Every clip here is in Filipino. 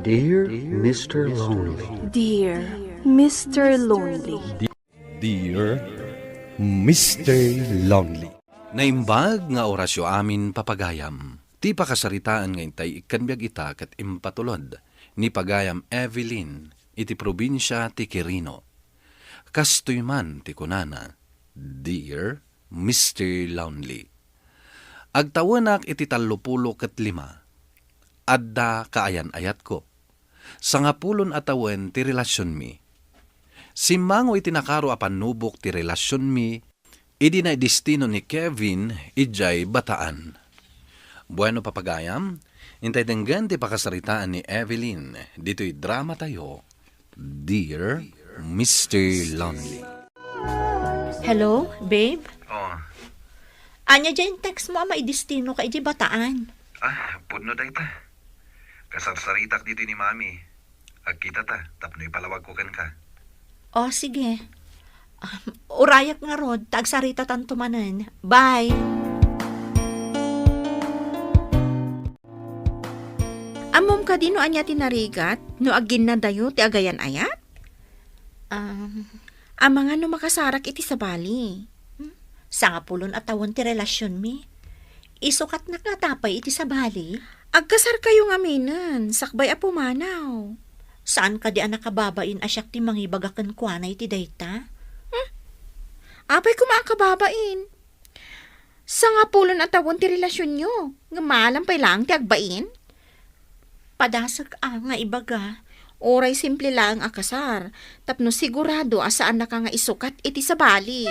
Dear Mr. Lonely. Dear Mr. Lonely. Dear Mr. Lonely. Naimbag nga orasyo amin papagayam. Ti pakasaritaan nga intay ikanbiag ita kat impatulod ni pagayam Evelyn iti probinsya ti Quirino. Kastoy man ti kunana, Dear Mr. Lonely. Agtawanak iti 35 adda kaayan ayat ko. Sangapulon atawen ti relasyon mi. Simango iti nakaro apan nubok ti relasyon mi, idi na destino ni Kevin ijay bataan. Bueno papagayam, intay denggan ti pakasaritaan ni Evelyn, dito'y drama tayo, Dear Mr. Lonely. Hello, babe? Oh, Anya dyan text mo ama idestino ka iti bataan. pudno day ta. Kasarsaritak dito ni mami. Agkita ta, tapno ipalawag ko kan ka. O, sige. Urayak nga rod, tagsarita tantumanan. Bye! Amom ka di no anya tinarigat, no agin na dayo ti agayan ayat? Amanga no makasarak iti sabali. Sangapulon atawon ti relasyon mi. Isukat na nga tapay iti sabali. Agkasar kayo nga minan, sakbay a pumanaw. Saan ka di anak kababain asyak ti mangibagakan kuana iti dayta? Apay kumakababain. Sa nga pulon at tawon ti relasyon nyo, nga malampay lang ti agbain. Padasag nga ibaga. Oray simple lang akasar, tapno sigurado asaan na ka nga isukat iti sabali.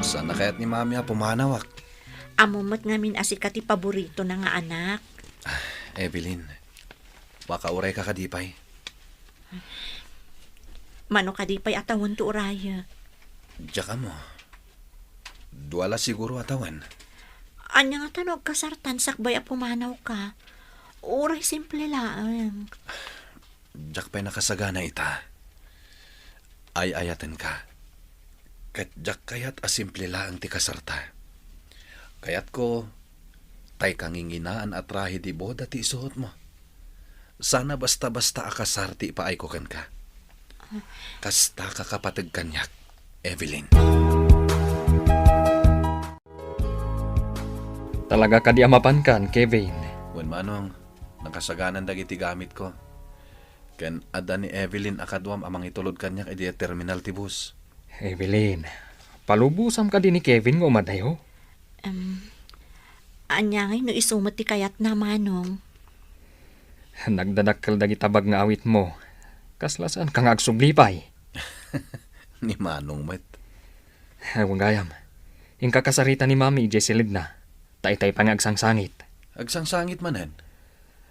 Saan na kaya't ni mami pumanawak? Amumat ngamin asikat ti paborito na nga anak. Evelyn, baka uray ka kadipay. Mano ka di pa'y atawon to uraya. Diyan mo. Duwala siguro atawan. Anya nga tanog kasartan sakbay a pumanaw ka. Uray simple lang. Diyak pa'y nakasagana ita. Ay-ayatan ka. Kat diyak kayat asimple lang ti kasarta. Kayat ko, tay kanginginaan at rahi di boda ti isuot mo. Sana basta-basta akasar ti ipaay ko kan ka. Kasta kakapatag kanyak, Evelyn. Talaga ka di amapan kan, Kevin. Wen manong, nakasaganan dagiti gamit ko. Ken ada ni Evelyn akadwam amang itulod kanyak iti terminal ti bus. Evelyn, palubusam ka din ni Kevin nga umadayo. Anya ngay no isumat ti kayat na manong. Nagdadakkel dagi tabag nga awit mo. Kaslasan kang agsuglipay. Ni manong met. Ewan gayam. Ingka kasarita ni Mami Jesselid na. Tay-tay pa nga agsangsangit. Agsangsangit manen.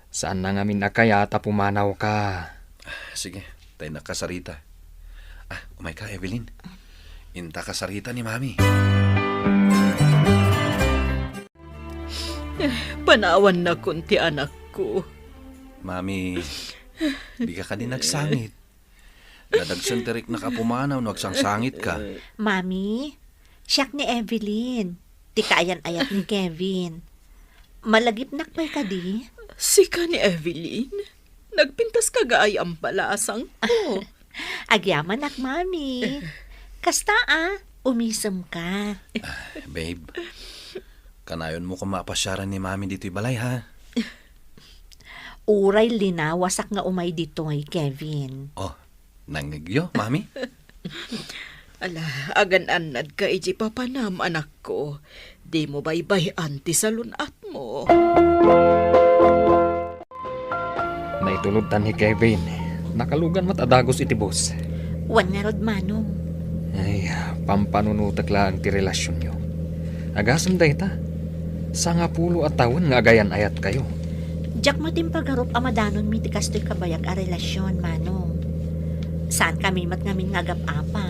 Saan na nga minakayata pumanaw ka? Sige, tay nakasarita. Umay ka, Evelyn. Inta kasarita ni Mami. Panawan na kunti anak ko. Mami, di ka din nagsangit. Nadagsunterik na kapumanaw, nagsangsangit ka. Mami, siyak ni Evelyn. Ti kaayan-ayat ni Kevin. Malagip nakpay ka di? Sika ni Evelyn. Nagpintas ka gaay ang palasang ko. Agyaman ak, Mami. Kasta umisam ka. Babe, kanayon mo kung mapasyaran ni Mami dito'y balay, ha? Uray linawasak nga umay dito ay Kevin. Oh, nangigyo, Mami? Ala, agan-anad ka iji papanam anak ko. Di mo baybay-an ti salunat mo. Naitulod tan ni Kevin. Nakalugan matadagos iti bus. Wan nga rod manong. Ay, pampanunutak lang ti relasyon nyo. Agasam day ta. Sa nga pulo at taon nga agayan ayat kayo. Diyak matimpagarup amadanon mi ti kastoy kabayag a relasyon, manong. Saan kami mat ngamin ngagap-apa?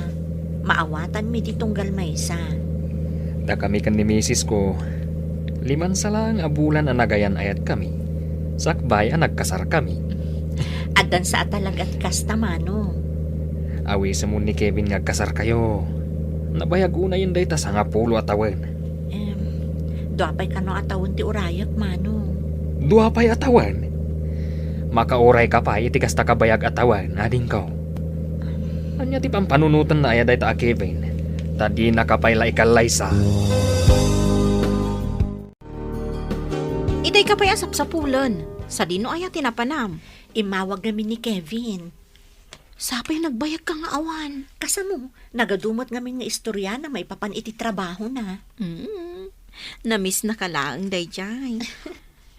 Maawatan mi di tunggal maysa. Da kami kan ni misis ko, 5 salang a bulan ang nagayan ayat kami. Sakbay ang nagkasar kami. Adan sa atalag at kasta, manong. Awi sa mun ni Kevin nga kasar kayo. Nabayag una yun day ta sa nga pulo at tawen. Doapay ka no atawon ti urayak, manong. Dua pa'y atawan. Makauray ka pa, iti kasta kabayag atawan, ading ko. Anya ti pampanunutan na ayaday ta Kevin. Tadi nakapayla ikalaysa. Iday ka pa'y asap sa pulan. Sa dino aya tinapanam. Imawag namin ni Kevin. Sapay nagbayag ka nga awan. Kasamo, nagadumot ngamin nga istorya na may papan iti trabaho na. Namiss na ka lang, dayjay.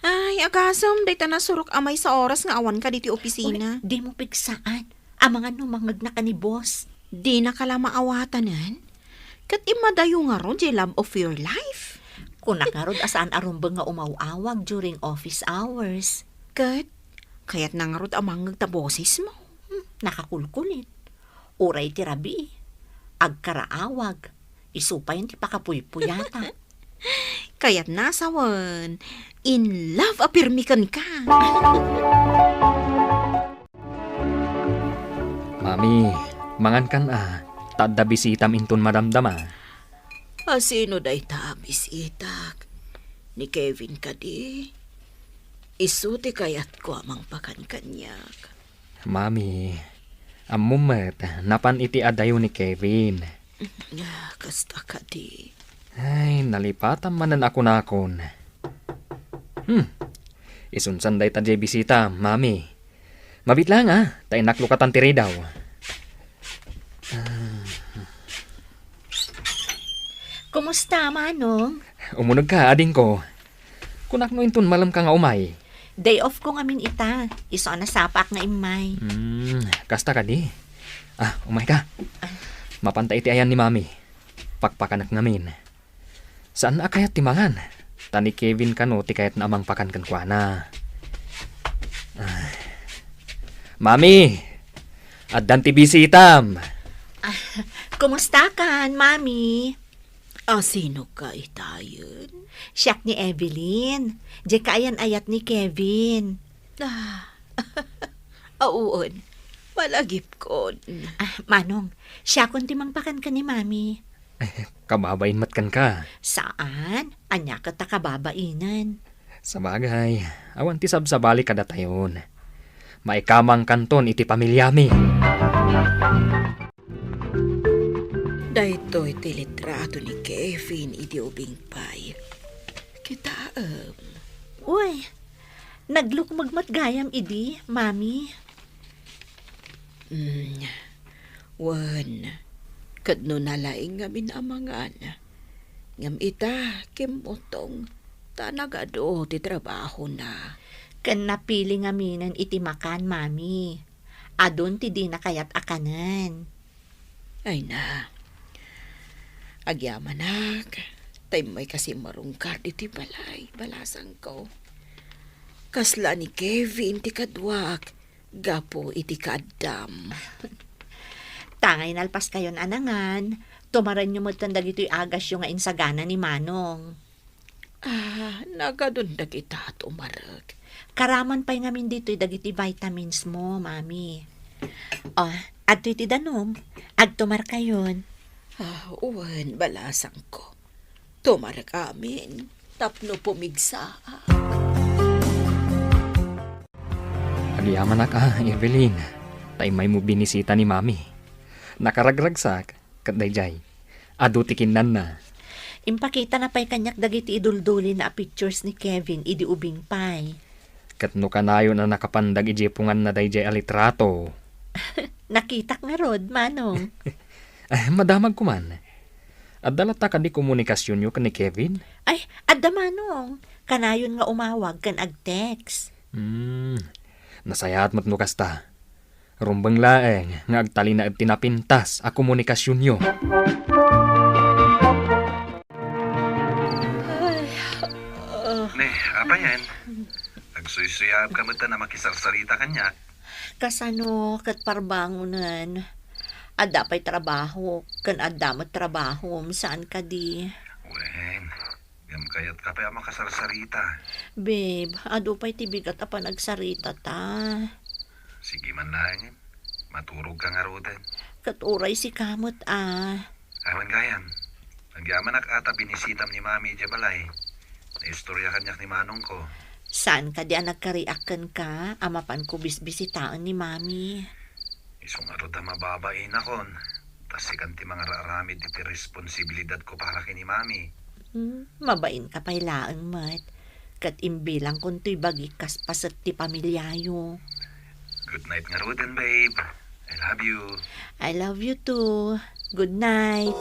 Ay, agasam, day ta nasurok amay sa oras nga awan ka diti opisina. Di mo pigsaan. Ang mga numangag na ka ni boss. Di na ka lang maawatanan. Kat imadayo nga ron, di love of your life. Kung nakarod asaan arumbang nga umawawag during office hours. Kaya't nangarod amang nagtaboses mo. Nakakulkulit. Uray ti rabi. Agkaraawag. Isupayan ti pakapuypuyata. Kaya't nasawan. In love apirmikan ka. Mami, mangan kan tadda bisitam intun madamdama. Sino day tabis itak? Ni Kevin ka di. Isuti kayat ko amang pakan kanyak. Mami, amumet, napan iti adayo ni Kevin. Kasta ka di. Ay, nalipatan manan ako nakon. Isunsan day tadya bisita, mami. Mabit lang tayo naklukatan tiri daw. Kumusta, Manong? Umunog ka, ading ko. Kunak no intun malam ka nga umay. Day off ko ngamin ita. Iso na sapak nga imay. Kasta ka di. Umay ka. Mapantay iti ayan ni mami. Pakpakanak namin. Saan na kayat timangan? Tani Kevin kano ti kayat na amang pakan kan kwa na. Mami! Addan ti bisitam! Kumusta kan, Mami? Sino ka itayon? Siyak ni Evelyn. Di kaayan ayat ni Kevin. Auon. Malagip ko. Manong, siya kun timangpakan ka ni Mami. Kababain matkan ka. Saan? Anya ka ta kababainan. Sa bagay, awan ti sabsabali kada tayon. Maikamang kanton iti pamilyami. Daytoy ti litrato ni Kevin idi ubing pay. Kita Uy, naglukmagmat gayam idi, Mami. Wan. Kadno nalaing nga minamangan. Ngam ita, kimotong, tanagado ti trabaho na. Kan napili nga minan iti makan, Mami. Adon ti di na kayat akanan. Ay na. Agyamanak. Tay may kasi marungkar iti balay. Balasang ko. Kasla ni Kevin ti kadwak. Gapo iti kaddam. Tangay nalpas kayon anangan. Tumaran nyo mo tandag ito'y agas yung nga insagana ni Manong. Nagadundag ita at umarag. Karaman pa'y ngamin dito'y dagiti vitamins mo, Mami. Adto iti danom. Agtumar kayon. Uwan, balasang ko. Tumarag amin. Tapno pumigsa. Agyaman Evelyn. Tay may mo binisita ni mami. Nakaragragsak, kadayjay. Adu tikinan na. Impakita na pa'y kanyak dagiti idulduli na pictures ni Kevin idi ubing pay. Katno kanayo na nakapandag ijepungan na dayjay alitrato. Nakitak nga rod, Manong. Madamag kuman. Adala ta kadi komunikasyon nyo kan ni Kevin? Ay, adda Manong. Kanayon nga umawag kan ag-text. Nasayaat mo't no kasta. Rumbang laeng nga agtali na tinapintas a komunikasyon nyo. Apa yan? Nagsuyusuyab ka mo na makisarsarita kanya. Kasano kat parbangunan. Adda pa'y trabaho. Kan adda mo't trabaho. Saan ka di? Wen, gam kayat ka pa makasarsarita. Babe, ado pa'y tibigat a panagsarita ta. Sige man lang yan. Maturog ka nga rodan. Katuray si kamot Awan gayam. Nagyaman ata binisitam ni Mami Jabalay. Naistorya kanyak ni Manong ko. Saan ka di nagkariakan ka? Amapan ko bisbisitaan ni Mami. Isong arod na mababain akon. Tas ikanti mga raramid iti responsibilidad ko para kini Mami. Mabain ka pa'y laang mat. Kat imbilang kung to'y bagikas pasat ti pamilyayo. Good night nga Ruden, babe. I love you. I love you too. Good night.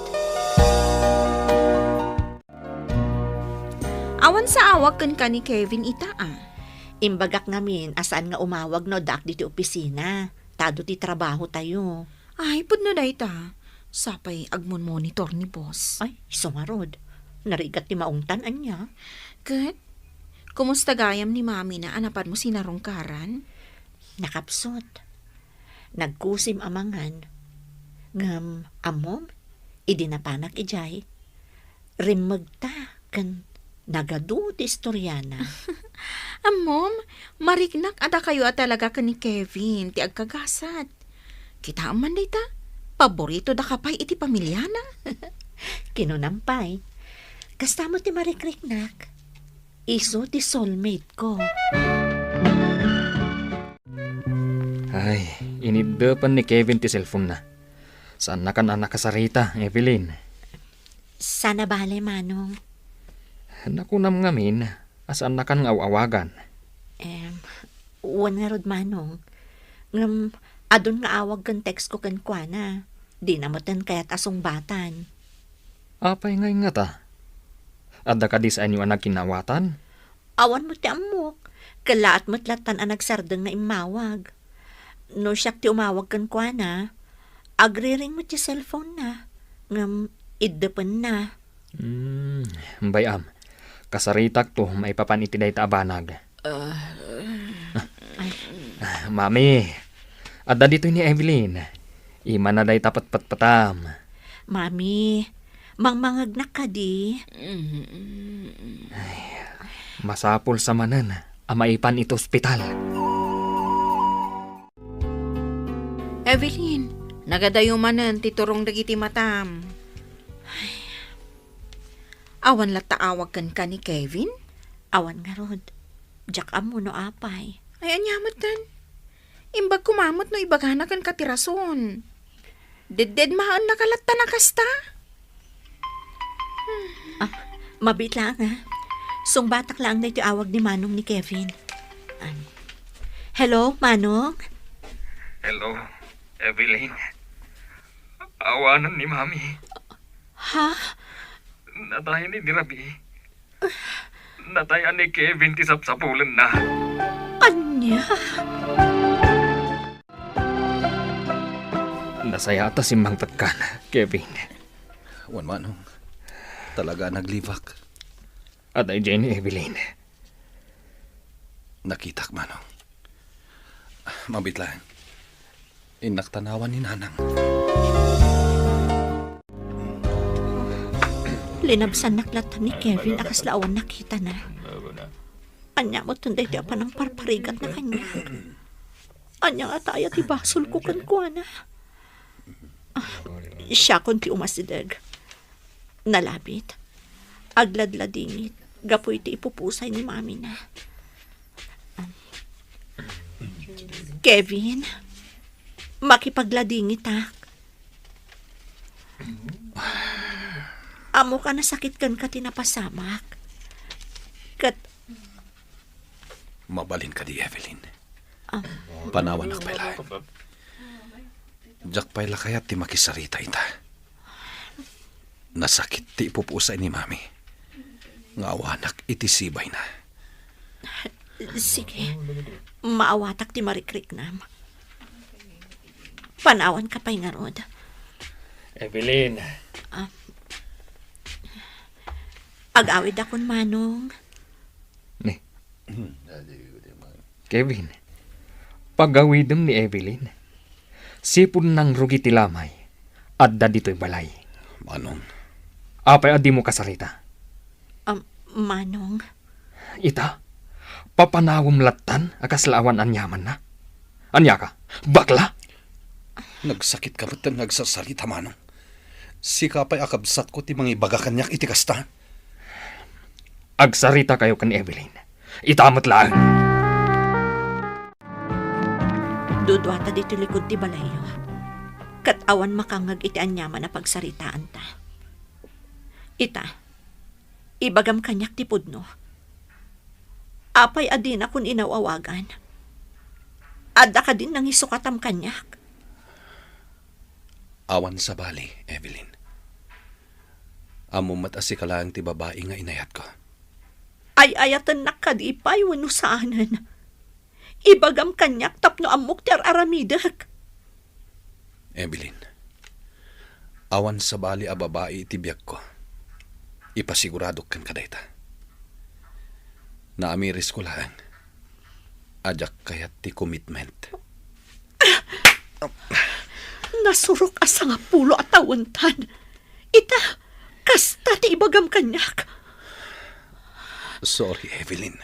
Awan sa awag kan ni Kevin ita Imbagak ngamin asaan nga umawag no dak diti opisina. Tado ti trabaho tayo. Ay, pudno day ta. Sapay agmon monitor ni boss. Ay, isungarod. Narigat ti maungtan anya. Kat, kumusta gayam ni Mami na anapan mo sinarungkaran? Nakapsot. Nagkusim amangan. Ngam amom, idinapanak ijay. Rimagta kan nagadu ti istoryana. Amom, marignak ada kayo at talaga ka ni Kevin, ti agkagasat. Kita man day ta, paborito da kapay iti pamilyana. Kinunampay. Kasta mo ti marikriknak. Iso ti soulmate ko. Ay, inidapan ni Kevin ti cellphone na. Saan na ka na nakasarita, Evelyn? Sana bale, Manong. Nakunam ngamin, asaan na kan awagan. Uwan nga rod, Manong. Ngam, adon nga awag kan text ko kan kuana. Di namutan kaya't asong batan. Apay ngay nga ta. Adda ka di sa inyo ang kinawatan? Awan mo ti amok. Kalaat mo't latan ang nagsardeng nga imawag. No siyak ti umawag kan kuana, agriring mo ti cellphone na. Ngam, iddepen na. Bayam, kasaritak to, may papaniti day ta abanag. Mami, adda dito ni Evelyn. Ima na day tapat patpatam. Mami, mangmangagnak ka di. Masapol sa manan, amaipan ito ospital. Evelyn, nagadayumanan titurong dagiti matam. Awan lata awag kan ni Kevin? Awan nga rod. Diyak amo no apay. Ay, anyamat kan. Imbag kumamot no ibagana kan katirason. Dead maan nakalatta na kasta. Mabit lang ha. Sungbatak lang na ito awag ni Manong ni Kevin. Hello, Manong? Hello, Evelyn. Awanan ni Mami. Ha? Natayan ni Rabi. Natayan ni Kevin ti sapsapulan na. Anya? Nasayata si Mang Tatkan, Kevin. Wan Manong, talaga naglivak. At ay Jenny Evelyn. Nakitak Manong. Mabit lang. Inaktanawan ni Nanang. Linabsan naklatan ni Kevin akas laawan nakita na. Anya mo tunday di pa ng parparigat na kanya. Anya nga tayo ti basol ko kan kuana. Siya kon ti umasidag. Nalabit. Agladladingit. Gapoy ti ipupusay ni Mami na. Kevin, makipagladingit ha. Amo ka nasakit kan ka tinapasamak. Kat, Mabalin ka di, Evelyn. Panawan ak pala. Jak pala kaya ti makisarita ita. Nasakit ti ipupusay ni Mami. Ngawanak iti sibay na. sige, maawatak ti marikrik nam. Panawan ka pa'y nga rod. Evelyn. Agawid akon Manong. Ni. Kevin. Pagawidem ni Evelyn. Sipon ng rugi ti lamay. Adda dito'y balay. Manong, Apay adi mo kasarita. Manong, Ita. Papanawam latan akaslawan anyaman na. Anya ka? Bakla? nagsakit ka ba't nagsasalita, Manong? Sikapay akabsat ko ti mga ibagakanyak iti kasta. Agsarita kayo kan Evelyn. Itamot lang. Dudwata dito likod ti balayo. Kat awan makangag iti anyaman na pagsaritaan ta. Ita, ibagam kanyak ti pudno. Apay adin akong inawawagan. Adda ka din nang isukatam kanyak. Awan sa bali, Evelyn. Amo matasi ka lang ti babae nga inayat ko. Ay ayatan nakadipay wano saanan. Ibagam kanyak tapno amok ti aramidak. Evelyn, awan sa bali a babae iti biyak ko. Ipasigurado kan kadayta. Naamiris ko lang. Ajak kayat ti commitment. Nasurok asa nga pulo at tawantan. Ita, kasta ti ibagam kanyak. Sorry, Evelyn.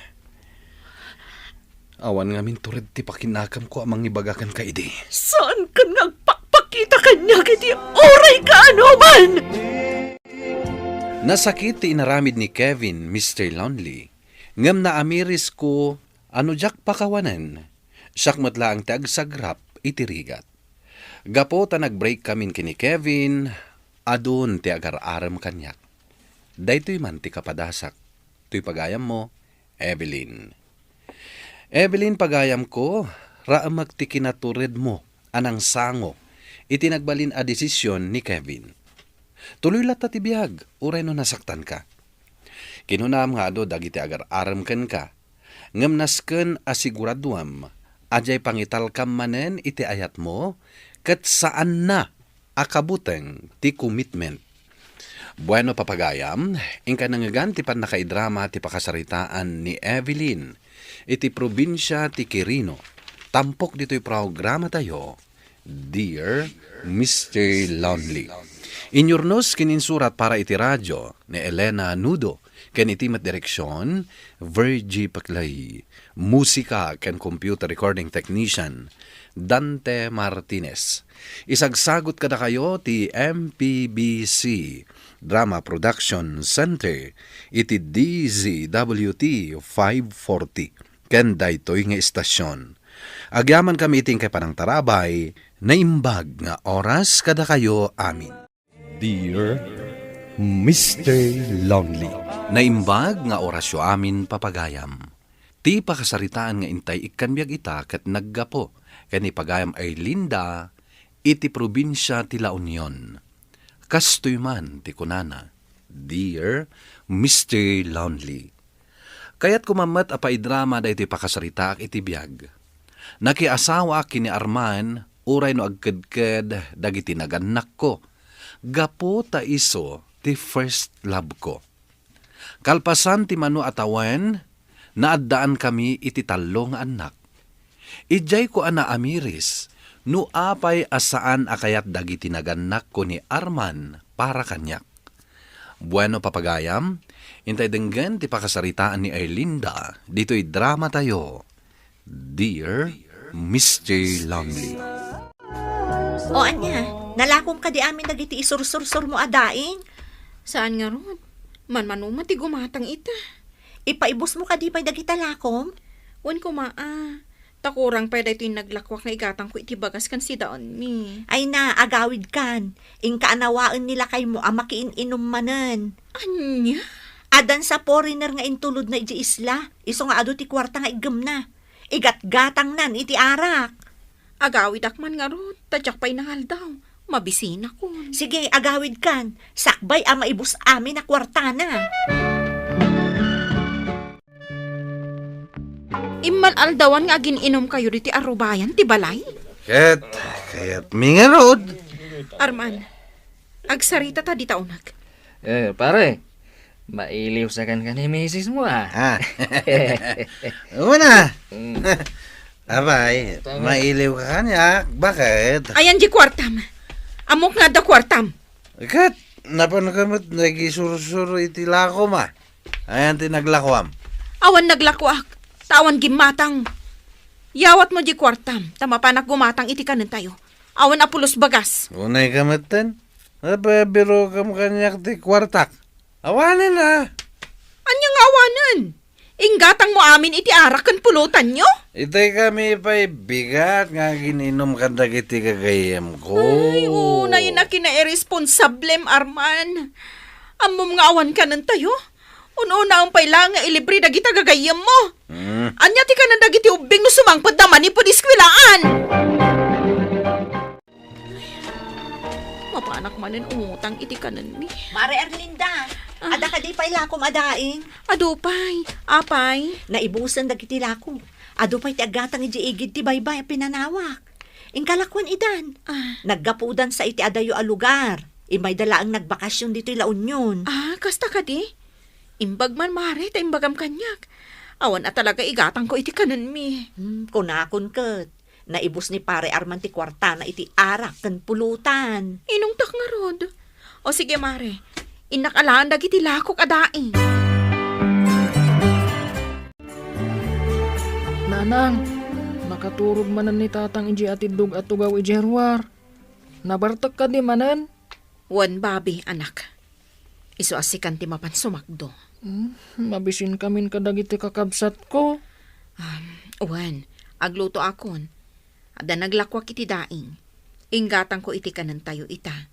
Awan nga min tured ti pakinakam ko amang ibagakan ka idi. Saan ka nagpakpakita kanyak iti oray ka ano man? Nasakit ti inaramid ni Kevin, Mr. Lonely. Ngam na amiris ko, ano jak pakawanan. Siyak matla ang tagsagrap itirigat. Gapo ta nag-break kamin kini Kevin, adun ti agar-aram kanyak. Daytoy man ti kapadasak. Tuy pagayam mo, Evelyn. Evelyn, pagayam ko, raamag ti kinatured mo, anang sango, itinagbalin a desisyon ni Kevin. Tuloy lata ti biyag, uray no nasaktan ka. Kinunam nga do dagiti agar-aram ken ka, ngam nasken asiguraduam, ajay pangital kam manen iti ayat mo, ket saan na akabuteng ti commitment. Bueno papagayam, ingka nangagan ti pan nakaidrama ti pakasaritaan ni Evelyn, iti probinsya ti Quirino. Tampok dito'y programa tayo, Dear Mr. Lonely. Inyurnos kininsurat para iti radyo ni Elena Nudo, ken iti mat direksyon, Virgie Paclay. Musika ken computer recording technician, Dante Martinez. Isagsagot kada kayo ti MPBC Drama Production Center, iti DZWT 540. Ken daytoy nga istasyon. Agyaman kami iting kay panang tarabay, na imbag nga oras kada kayo amin. Dear Mr. Lonely. Naimbag nga orasyo amin papagayam. Ti pakasaritaan nga intay ikanbiag ita ket naggapo, ken ipagayam ay Linda, iti probinsya ti La Union. Kastoy man ti kunana, Dear Mr. Lonely. Kaya't kumamat apaidrama da iti pakasarita iti biyag. Nakiasawa kini Arman, uray no agkedked dagiti naganak ko. Gapo ta iso ti first love ko. Kalpasan ti mano atawan, naaddaan kami iti talong anak. Ijay ko ana amiris, no apay asaan akayat dagiti naganak ko ni Arman para kanyak. Bueno papagayam, intay denggen ti pakasaritaan ni Erlinda, dito'y drama tayo, Dear Mr. Lonely. O anya, nalakom ka di amin nagiti isursur-sur mo adaing. Saan nga ron? Man-manuman ti gumatang ita. Ipaibos mo ka di pa'y dagita lakom. Wan ko maa. Takurang pa dito yung naglakwak na igatang ko iti bagas kan si daon mi. Ay na, agawid kan. Ingkaanawaan nila kay mo amakiin inom manen. Anya? Adan sa foreigner nga intulod na iti isla. Iso nga ado ti kwarta nga igam na. Igat-gatang nan iti arak. Agawid akman nga ron. Tadyak pa'y nangal daw. Mabisina ko. Sige, agawid kan. Sakbay ama ibus amin na kwarta na. Imal-aldawan nga gininom kayo diti arubayan, ti balay? Kaya't mingarod. Arman, agsarita ta di taunag. Pare, mailiw sa kan ni misis mo Una. Abay, mailiw ka kanya. Bakit? Ayan di kwartam. Amok nga da kwartam. Kat, napanakamat nagisur-sur iti lakom Ayan tinaglakwam. Awan naglakwak. Tawan gimatang. Yawat mo di kwartam. Tama pa gumatang iti kanan tayo. Awan apulos bagas. Unay kamatan. Biro kam kanyak ti kwartak. Awanin na. Anyang awanan? Inggatang mo amin iti arak kan pulutan nyo? Itay kami pa'y bigat nga gininom ka dagiti kagayam ko. Ay, una yun na kina-irresponsablem, Arman. Amom nga awan ka ng tayo. Una ang pailang nga ilibre dagita gagayam mo. Anya ti ka na dagiti ubing no sumangpad naman ni padiskwilaan. Mapanak manin umutang iti kanan ni. Mare Erlinda, ada ka di pa ilako madaing. Adupay, apay. Naibusan dagiti lako. Ado pa'y ti agatang iji-igid ti baybay a pinanawak. Ingkalakwan idan. Naggapudan sa iti adayo a lugar. Imay dala ang nagbakasyon dito La Union. Kasta ka di? Imbag man mare, ta imbagam kanyak. Awan at talaga igatang ko iti kanan mi. Kunakon ket. Naibus ni pare Arman ti kwarta na iti arak kan pulutan. Inong tak nga rod. O sige mare, inakalaan dagiti lakok adaing. Nanang, nakaturog manan ni tatang iji atidug at tugaw iji herwar. Nabartak ka di manan? Wan babi, anak. Isu asikan ti mapan sumakdo. Mabisin kamin kadagiti kakabsat ko. Wan, agluto akon. Ada naglakwak iti daing. Inggatang ko iti kanan tayo ita.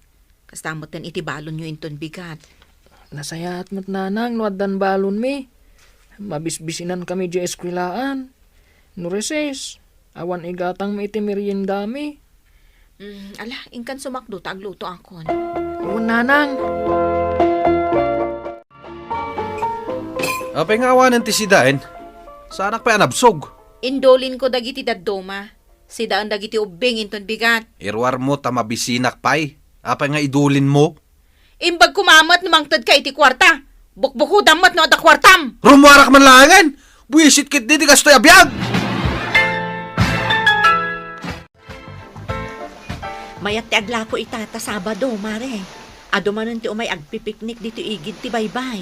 Kastamotan iti balon nyo inton bigat. Nasayat mo't nanang, nuaddan balon mi. Mabisbisinan kami di eskwilaan. Nureses, awan igatang mi iti merienda mi. Ala, ingkan sumakdo, tagluto akon. Nanang. Apay nga awanan ti sidain. Sa anak pa anabsog. Indolin ko dagiti daddoma. Si daan dagiti ubing inton bigat. Irwar mo ta mabisinak pay. Apay nga idulin mo. Imbag kumamat namangtad ka iti kwarta. Bukbuko damat no ada kwartam. Rumuarak man langan. Buisit kit di kastoy abiyag. Mayat ti aglako itata Sabado, mare. Ado manan ti umay agpipiknik dito igid ti baybay.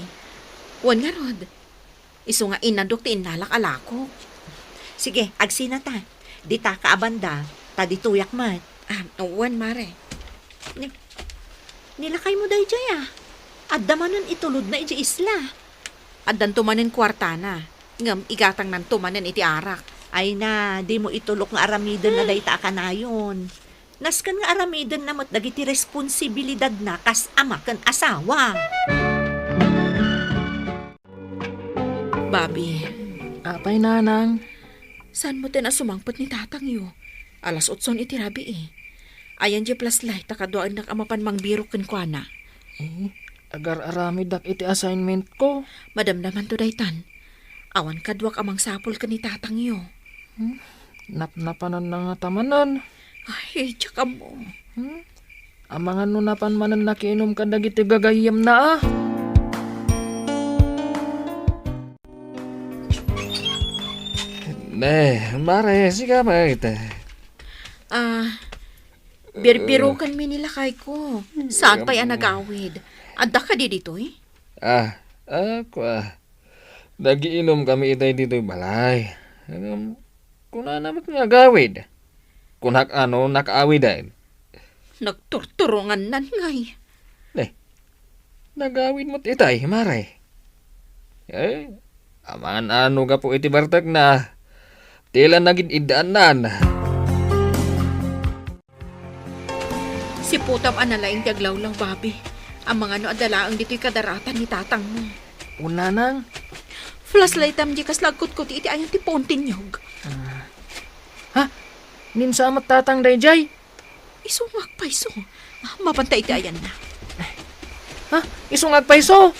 Wan nga rod. Isu nga inandok ti inalak alako. Sige, agsina ta. Di ta kaabanda, ta di tuyak mat. Wan mare. Nilakay mo dahi jaya. Adda manan itulod na iji isla. Addan tumanin kwarta na. Ngam igatang nan tumanin iti arak. Ay na, di mo itulok nga aramiden na dahi ta akanayon. Naskan nga aramiden na mat dagiti responsibilidad na kas ama kan asawa. Babi, Apay nanang. saan mo din sumangpot ni tatang yo? Alas 8 iti rabi eh. Ayan di plaslay, takaduan nak amapan mang biro ken kuana. Agar arami dak iti assignment ko. Madamdaman to daytan. Awan kadwak amang sapol ken ni tatang yo. Napnapanan na nga tamanan. Ay, tsaka mo. Amangan no napan manan nakiinom ka dagiti gagayam na mare, siga ba ite? Birbirukan mi nila kay ko. Saan pa'y nagawid? Adda ka di dito eh? Nagiinom kami itay dito'y balay. Kuna naman nga gawid. Kunak nakaawid ay. Nagturturungan nan ngay. Nagawid mo't itay, mare. Aman ka po iti bartag na. Tila naging idaanan. Si putam analaing taglawlaw, babi. Ang mga adalaang dito'y kadaratan ni tatang mo. Una nang. Flashlight am di kas lagkot-kot iti ayan ti pontinyog. Ninsa amat tatang dayjay. Isungak pa iso. Mapantay iti ayan na. Isungag paiso.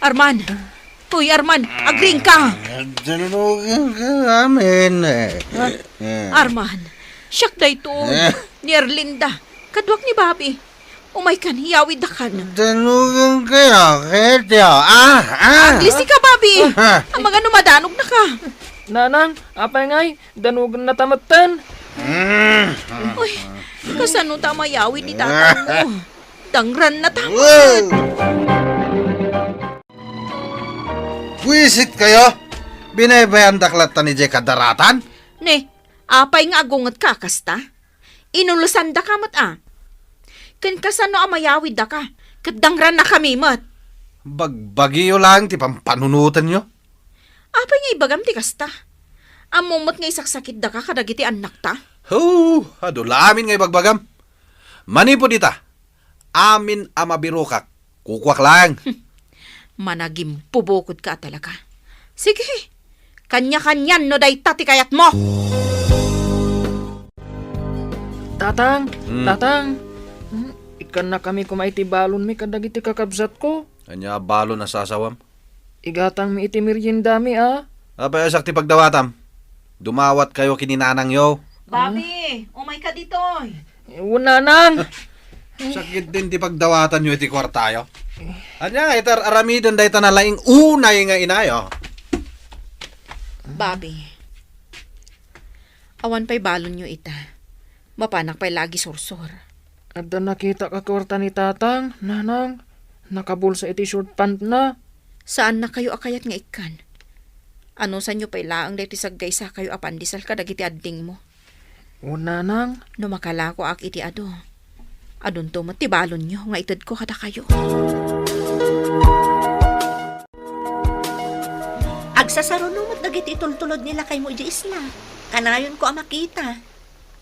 Arman! Uy, Arman! Agring ka! Dalugan ka amin. Arman! Siyak da ito. Ni Erlinda. Kadwak ni Bobby. Umay kan, hiyawid da kan. Dalugan kayo, ketyo. Lisi ka, Bobby! Ang mga numadanog na ka. Nanang, apay ngay, danugan na tamatan. Uy, kasano tamayawid ni tatang mo? Dangran na tamad. Wisit kayo? Binabayan daklatan ni Jay kadaratan? Ne, apay nga agungat ka, kasta? Inulusan da ka mat Ken kasano amayawid da ka? Kadangran na kami mat. Bagbagiyo lang ti pampanunutan nyo. Apay nga ibagam ti kasta. Amumot nga isaksakit da ka kadagiti anak ta. Adula amin nga ibagbagam. Manipo dita. Amin amabirokak. Kukwak lang. Managim pubukod ka talaga. Sige, kanya-kanyan no day tati kayat mo. Tatang, tatang. Ikan na kami kumaiti balon mi kadagiti kakabsat ko. Anya balo na sasawam. Igatang mi iti merienda mi Apay asak ti pagdawatam. Dumawat kayo kininanang yo. Bobby, umay ka dito. Unanang. Sakit din ti pagdawatan nyo iti kwartayo. Anya nga itar aramidon day tanalaing unay nga inayo. Bobby, awan pa'y balon nyo ita. Mapanak pa'y lagi sursur. Adda nakita ka kwarta ni tatang, nanang. Nakabulsa iti short pant na. Saan na kayo akayat nga ikan? Ano sa nyo pa'y laang dati saggay sa kayo apandisal ka dagiti adding mo? Unanang. No makalako ak iti ado. Adun to ti balon nyo nga itad ko kada kayo. Agsasarunumot dagiti itultulod nila kay mo iti isla. Kanayon ko ang makita.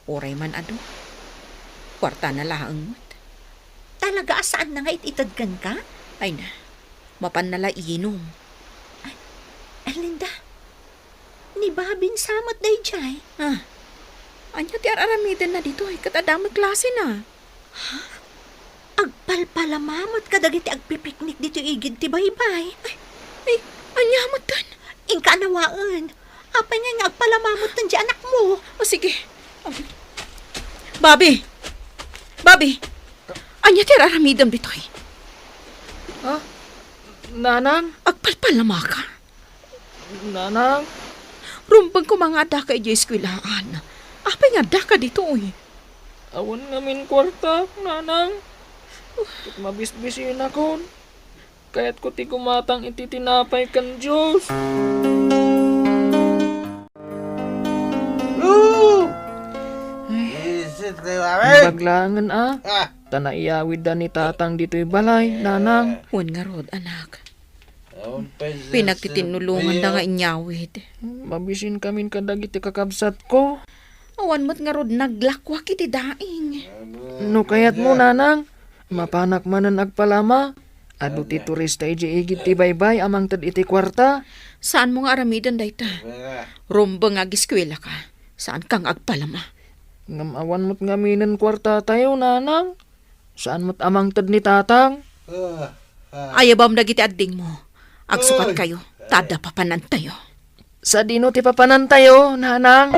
Oray man ado. Kwarta na laang mo't. Talaga saan na nga ititadgan ka? Ay na, mapan nala iinom. Erlinda, ni Babin samot day jay. Anya ti aramiden na dito ay katadamag klase na. Agpalpalamamot ka dagiti agpipiknik dito igid ti baybay. Ay, anya mo tan. Ingka nawaan. Apay nga agpalamamot tan di anak mo. O sige. Bobby! Bobby! Anya ti aramiden dito ay. Nanang. Agpalpalama ka. Nanang. Rumpag ko mga ada ka iji eskwilaan. Apay nga ada ka dito ay. Awan ngamin kwarta, nanang. Mabisbisin ako. Kaya't ko ti kumatang iti tinapay kan Diyos. Isit kayo amin. Baglangan Tanaiyawid da ni tatang dito'y balay, nanang. Huwag nga rod, anak. Pinagtitinulungan na nga inyawid. Mabisin kamin kadagiti kakabsat ko. Awan mo't nga rod naglakwak iti daing. No kayat mo, nanang. Mapanak manan agpalama. Ado ti turista iji igit ti baybay amang tad iti kwarta. Saan mo nga aramidan dayta? Rumbang agiskwela ka. Saan kang agpalama? Ngamawan mo't ngaminin kwarta tayo, nanang. Saan mo't amang tad ni tatang? Ayabam dagiti adding mo. Agsukat kayo. Tada papanan tayo. Sa dino ti papanan tayo, nanang.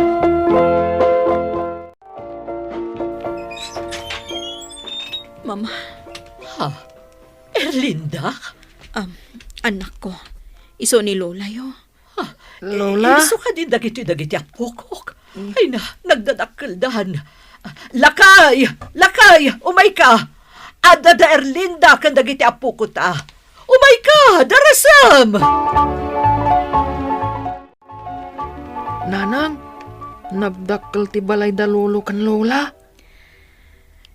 Mama, Erlinda? anak ko. Iso ni Lola yo. Lola? Iso ka din dagiti apokok. Ay na, nagdadakkeldahan. Lakay! Lakay! Umay ka! Ada da Erlinda kan dagiti apokot Umay ka! Darasam! Nanang, nagdakkel ti balay da lolo kan Lola.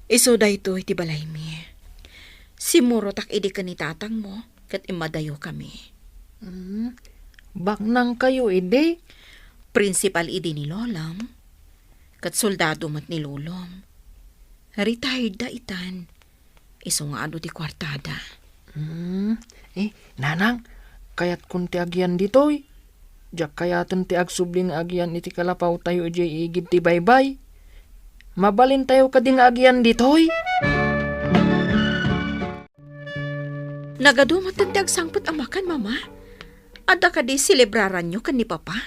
Iso dayto iti balay mi. Simuro tak idi ka ni tatang mo. Kat imadayo kami. Baknang kayo, ide. Principal idi ni Lolam. Kat soldado mat ni Lolom. Retired da itan. Iso nga ado ti kwartada. Nanang, kayat kun ti agyan ditoy. Diyak kayatan ti agsubling agyan iti kalapaw tayo iji igid ti baybay. Mabalin tayo kading agyan ditoy. Nagadumat ang ti agsangpot amakan, mama. Ada ka di celebraran nyo kan ni papa.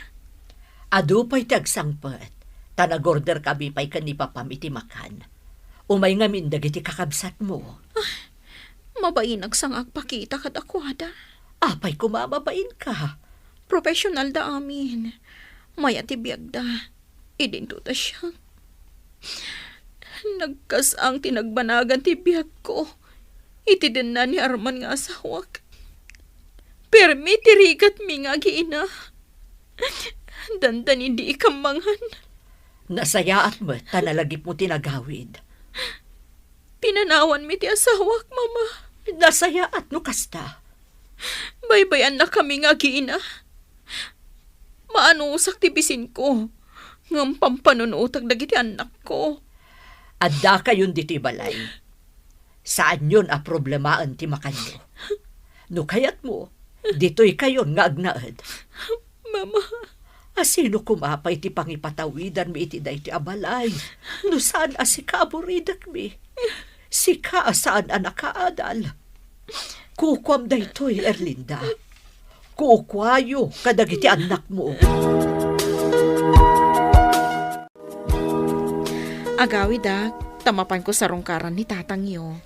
Ado pa'y tagsangpet. Tanagorder kami pa'y kan ni Papa iti makan. Umay nga dagiti kakabsat mo. Mabain agsang agpakita kad akwada. Apay kumababain ka. Professional da amin. Maya ti biyag da. Idinto ta siya. Nagkasang tinagbanagan ti biyag ko. Iti din na ni Arman nga asawak. Permi tirigat mi nga giina. Dandan hindi ikamanghan. Nasayaat mo, tanalagip mo tinagawid. Pinanawan mi ti asawak, mama. Nasayaat no kasta. Baybayan na kami nga giina. Maanusak ti bisin ko. Ngam pampanunutag dagiti anak ko. Adda kayon diti balay. Saan yun a problemaan ti makanyo? No kayat mo, dito'y kayon nga agnaed. Mama, Asino kumapay ti pangipatawidan mi iti day ti abalay? No saan si kaaburidak mi? Si saan nakaadal? Kukwam daytoy, Erlinda. Kukwayo kadagiti anak mo. agawid tamapan ko sa rungkaran ni tatang yo.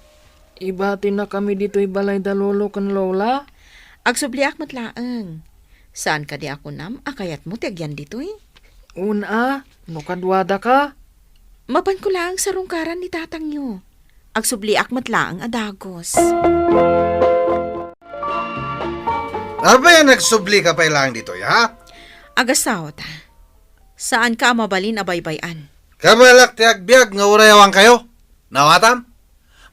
Ibatin na kami dito'y balay da lolo kan lola. Agsubliak matlaeng. Saan ka di ako nam, akayat mo tiagyan dito eh. Una, no kadwada ka. Mapan ko lang sa rungkaran ni tatang nyo. Agsubliak matlaang adagos. Ano ba yan nagsubli ka pa lang dito, ha? Agasaw ta. Saan ka mabalin abaybayan? Kabalak ti agbyag nga urayawan kayo. Nawatam?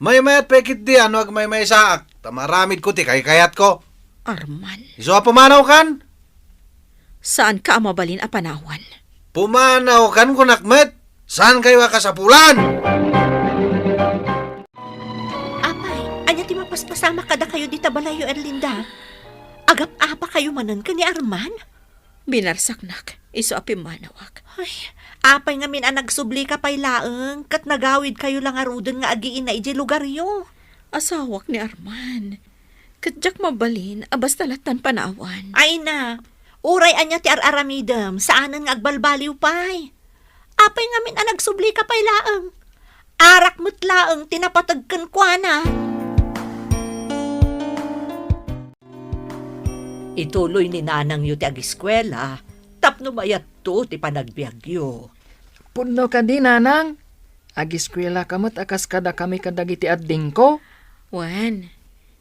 May mayat pekit di ano ag may saak. Tamaramid ko ti kayat ko. Arman, Iso pumanaw kan? saan ka mabalin a panawan? Pumanaw kan kunakmet. Saan kayo kasapulan? Apay, anya ti mapaspasama kada kayo di tabalayo, Erlinda. Agap apa kayo manan ka ni Arman? Binarsaknak, iso api manawak. Ay, apay nga min nagsubli ka pay laeng, kat nagawid kayo lang aruden nga agiin na iji lugar yo. Asawak ni Arman. Kadyak mabalin, abas talatan panawan. Ay na, uray anya ti araramidem, saanan nga agbalbaliw pay. Apay nga min nagsubli ka pay laeng. Arak mo't laeng, tinapatagkan kwa na. Ituloy ni nanang yu ti agiskwela, tapno mayat to ti panagbiagyo. Puno ka di, nanang. Agiskwela kamot akas kada kami kadagiti adding ko. Wan,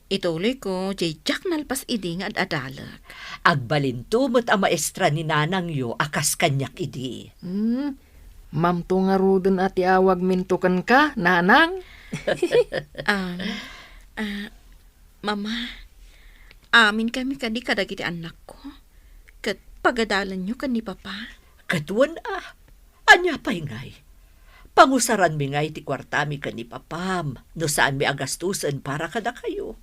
ituloy ko, jayjak nalpas iding at adalak. Agbalintumot ang maestra ni nanang yu akas kanyak idi. Mamto nga rudon at iawag mintukan ka, nanang. Mama, amin kami kadi kadagiti anak ko. Kat pagadalan nyo kan ni Papa. Katuan anya pa'y ngay. Pangusaran mi ngay ti kwartami ka ni Papam, no saan mi agastusan para kada kayo.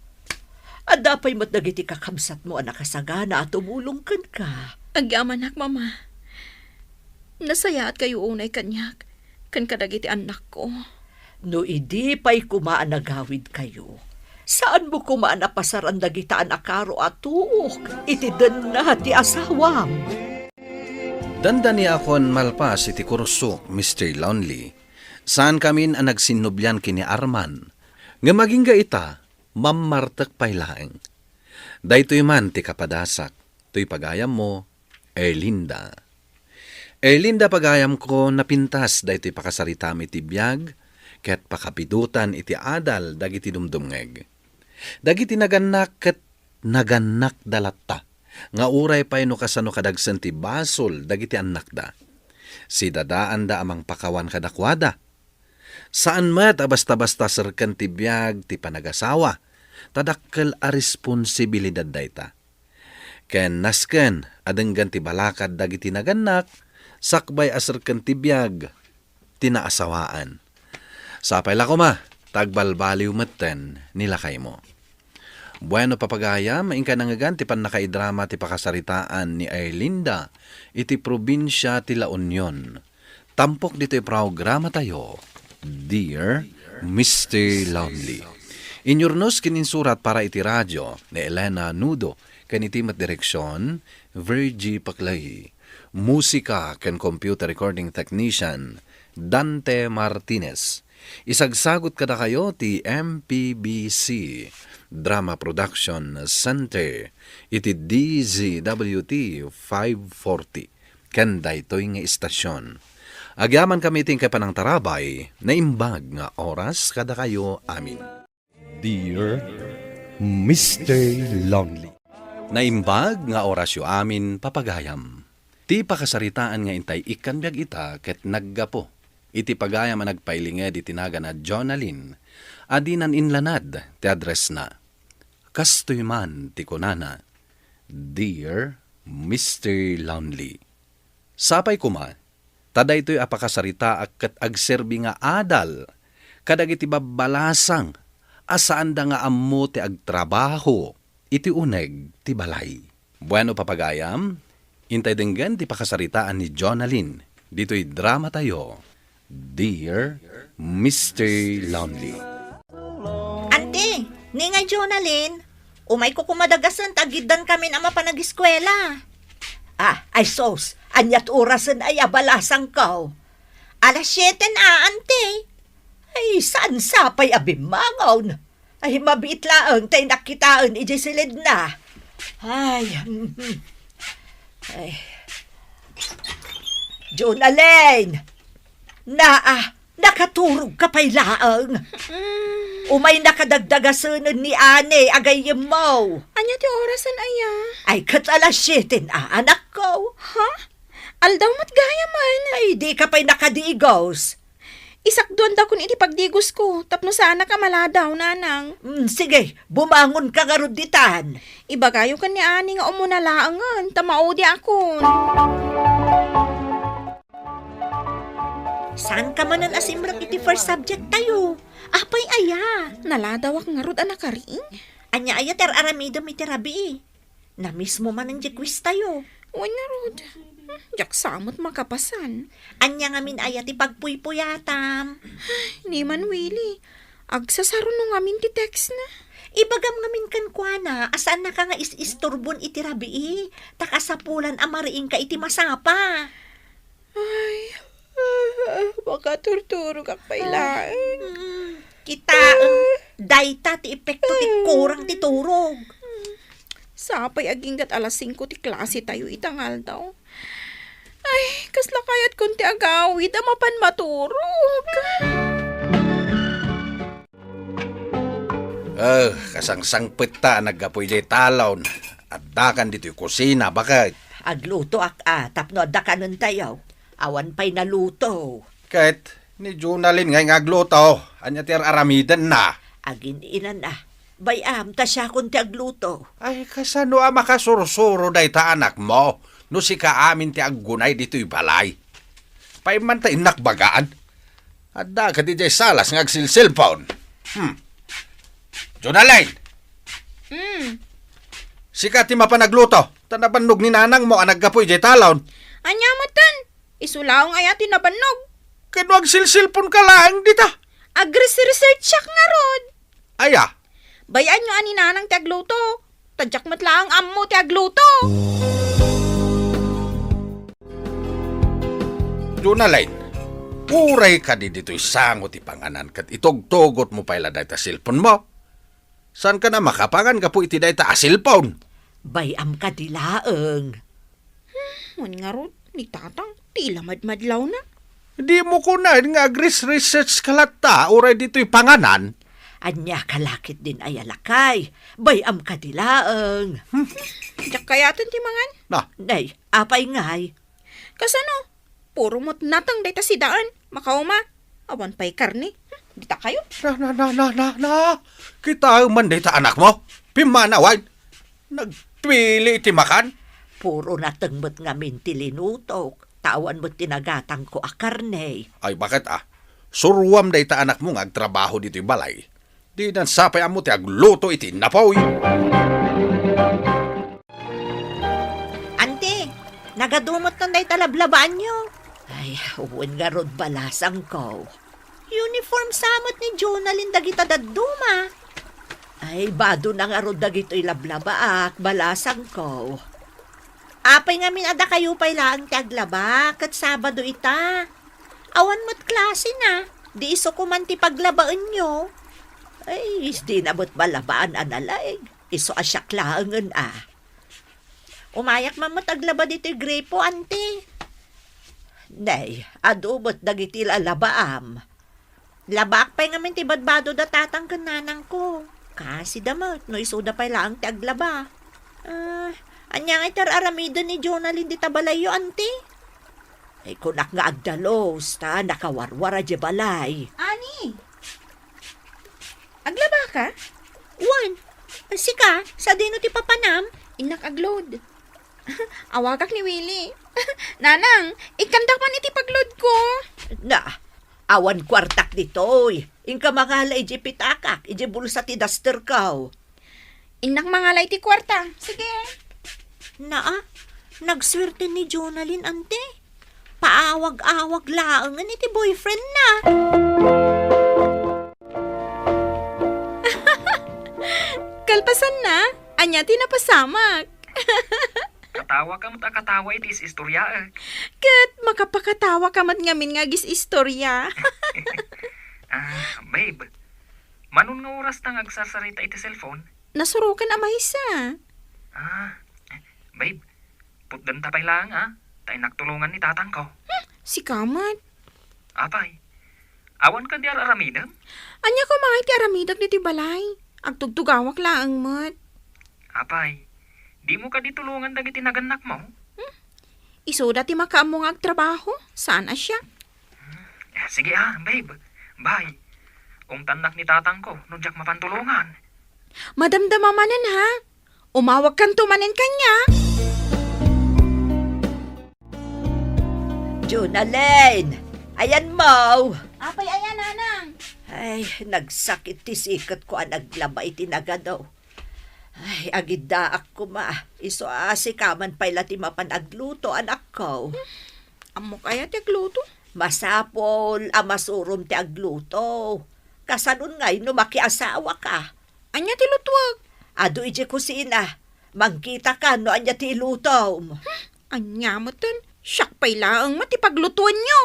At dapay mat dagiti kakamsat mo nakasagana at tumulong kan ka. Agyamanak, Mama. Nasaya at kayo unay kanyak. Kan kadagiti anak ko. No idi pa'y kumaan nagawid kayo. Saan mo kumaan napasaran dagita anakaro at tuok? Itidan na ti asawam. Dandani akon malpas iti kurso, Mr. Lonely. Saan kamin ang nagsinubyan kini Arman? Nga maging ita, mamartak pailaeng. Daytoy man ti kapadasak, to'y pagayam mo, Erlinda. Erlinda pagayam ko napintas daytoy pakasaritam iti biyag, ket pakapidutan iti adal dagiti dumdumngeg. Dagiti naganak ket naganak dalatta, nga uray pay no kasano kadagsen ti basol dagiti anak da. Si dadaan da amang pakawan kadakwada. Saan met basta-basta serken ti biyag ti panagasawa, tadakkel a responsibilidad dayta. Ken nasken adenggan ti balakad dagiti naganak, sakbay aserken ti biyag tinaasawaan. Sapay la ko ma, tagbalbaliw metten nilakay mo. Bueno papagaya, maingka nangagan ti pan nakaidrama ti pakasaritaan ni Erlinda, iti probinsya ti La Union. Tampok dito'y programa tayo, Dear Mr. Lonely. Inyurnos kininsurat para iti radyo ni Elena Nudo, kanitimat direksyon, Virgie Paclay. Musika ken computer recording technician, Dante Martinez. Isagsagot kada kayo ti MPBC Drama Production Center iti DZWT 540 kenda ito'y nga istasyon. Agyaman kami ting kapanang tarabay na imbag nga oras kada kayo amin. Dear Mr. Lonely. Naimbag nga orasyo amin papagayam. Ti pakasaritaan nga intay ikan biag ita ket naggapo. Iti pagayam ang nagpailinged itinaga na Jonalyn. Adinan inlanad ti address na. Kastoy man ti kunana. Dear Mr. Lonely. Sapay kuma, taday to'y apakasarita ak kat agserbi nga adal, kadag iti babalasang, asaan da nga ammo ti agtrabaho, iti uneg ti balay. Bueno papagayam, intay denggan ti pakasaritaan ni Jonalyn, dito'y drama tayo, Dear Mr. Lonely. Ante, ni nga Jonalyn, umay ko kumadagasan tagidan kami na mapanag-eskwela. Ay sos, anyat orasan ay abalasang ko. Alas 7 na, ante. Ay, saan sapay abimangaw na? Ay, mabit laang tay nakitaan ijisilid na. Ay, ay. Jonalyn! Nakaturog ka pa'y laang. Umay nakadagdagasan ni Ane, agayim mo. Anya ti orasan aya? Ay, kat alas 7 na, anak ko. Ha? Aldaw mat gaya man. Ay, di ka pa'y nakadigos. Isakduan da kun iti pagdigos ko, tapno sana ka maladaw, nanang. Sige, bumangon ka nga ruditan. Ibagayo ka ni Ani nga umunalaangan, tamaudi akon. Saan ka manan asimrak iti first subject tayo? Apay aya. Naladawak nga rod anak karing. Anya aya ter aramidam iti rabi. Na mismo man ang quiz tayo. Uwan nga rod. Jak samot makapasan. Anya nga min aya ti pagpuypuyatam. Ni man Willie. Agsasaro no nga min ti text na. Ibagam nga min kan kuana, asaan na ka nga isturbon iti rabi. Takasapulan amariing ka iti masapa. Ay, baka turturo kak pailaan. Kita, dayta ti epekto ti kurang ti turog. Sapay aging gat alas 5 ti klase tayo itangal daw. Ay, kasla kayat kunti agawid, amapan maturog. Kasangsangpet ta, naggapoy di talon. At dakan dito'y kusina, bakit? Agluto tapno adakanon tayo. Awan pa'y naluto. Kahit ni Jonalyn ngay ngagluto, anya ti aramidan na. Agin inan na. Bayam, ta siya kunti agluto. Ay, kasano makasurusuro day ta anak mo? No si kaamin ti aggunay dito'y balay. Paiman ta inakbagaan. At dakat di jay salas ngagsilsilphone. Jonalyn! Sika ti mapanagluto. Tanabanog ni nanang mo ang naggapoy jay talon. Anya matan, isulaong aya tinabanog. Kano agsilsilphone ka lang dita? Agres-research siyak nga rod. Aya. Bayan nyo ani nanang ti agluto. Tadyak matlaang ammo ti agluto. Jonalyn, uray ka di dito'y sangot ipanganan kat itog-togot mo pala dahi ta silpon mo. San ka na makapangan ka po iti dahi ta asilpon? Bayam ka dilaeng. Mun nga rod, ni tatang, tila madmadlaw na. Di mo ko na nga research kalata uray dito'y panganan. Anya kalakit din ay alakay. Bayam ka dilaeng. Diyak kayatan ti mangan. Na, Nay, apay ngay. Kasano? Puro mo't natang dayta si daan. Makauma. Awan pa'y karni. Dita kayo. na. Kita man dahi ta anak mo. Pimanawad. Nagpili iti makan. Puro natengmet nga minti linutok. Tawan mo't tinagatang ko akarne. Ay bakit Suruam dahi ta anak mo ngagtrabaho dito'y balay. Di nan sapay amo ti agluto iti napaw. Ante, nagadumot ng day talablabaan nyo. Ay, uwan nga rod balasang ko. Uniform samot ni Jonalyn dagita daduma. Ay, bado na nga rod dagito'y lablabaak, balasang ko. Apay nga minada kayo pa'y laang taglaba, kat Sabado ita. Awan mo't klase na, di iso kumanti paglabaan nyo. Ay, di nabot balabaan analaig. Iso asyak laangan Umayak mamot aglaba dito'y grepo, ante. Nay, adubot dagiti lalabaam. Labak pa'y nga minti badbado da tatang kananang ko. Kasi damot, no isuda pa'y laang ti aglaba. Anya nga itar aramido ni Jonalyn di tabalayo, ante. Ay, kunak nga agdalos, nakawarwara di balay. Ani! Aglaba ka? Wan, sika, sa dino ti papanam? Inak aglod. Awagak ni Willie. Nanang, ikandak man iti paglod ko. Na, awan kwartak ditoy. Inka mga iji pitakak, iji bulsa ti duster kaw. Inak mangalay ti kwarta. Sige. Na, nagswerte ni Jonalyn, ante. Paawag-awag laangan iti boyfriend na. Kalpasan na. Anya ti napasamak. Katawa ka mo't akatawa itis istorya Kat makapakatawa ka mat ngamin nga gis istorya. Babe, manon nga oras tang agsasarita iti cellphone? Nasurukan amay sa. Babe, putdan tapay lang Tay nagtulungan ni tatang ko. Si Kamat. Apay, awan ka di aramidam? Anya ko mga iti aramidag ni ti balay. Agtugtugawak laang mat. Apay, di mo ka di tulungan dagiti naganak mo? Isuda ti makaamong agtrabaho. Saan asya? Sige babe. Bye. Kung tanak ni tatang ko, nung mapantulungan. Madamdamamanan ha. Umawag kan tumanin kanya. Jonalyn, ayan mo. Apay ayan, nanang. Ay, nagsakit ti sikat ko ang naglabay tinagadaw. Ay, agidaak ko Iso asikaman pala ti mapanagluto anak ko. Amo kaya ti agluto? Masapol, masurom ti agluto. Kasanun ngay no makiasawa ka. Anya ti lutwag? Ado iti kusina. Mangkita ka no anya ti lutom. Anya mo ton. Siyak pa'y laang matipaglutuan nyo.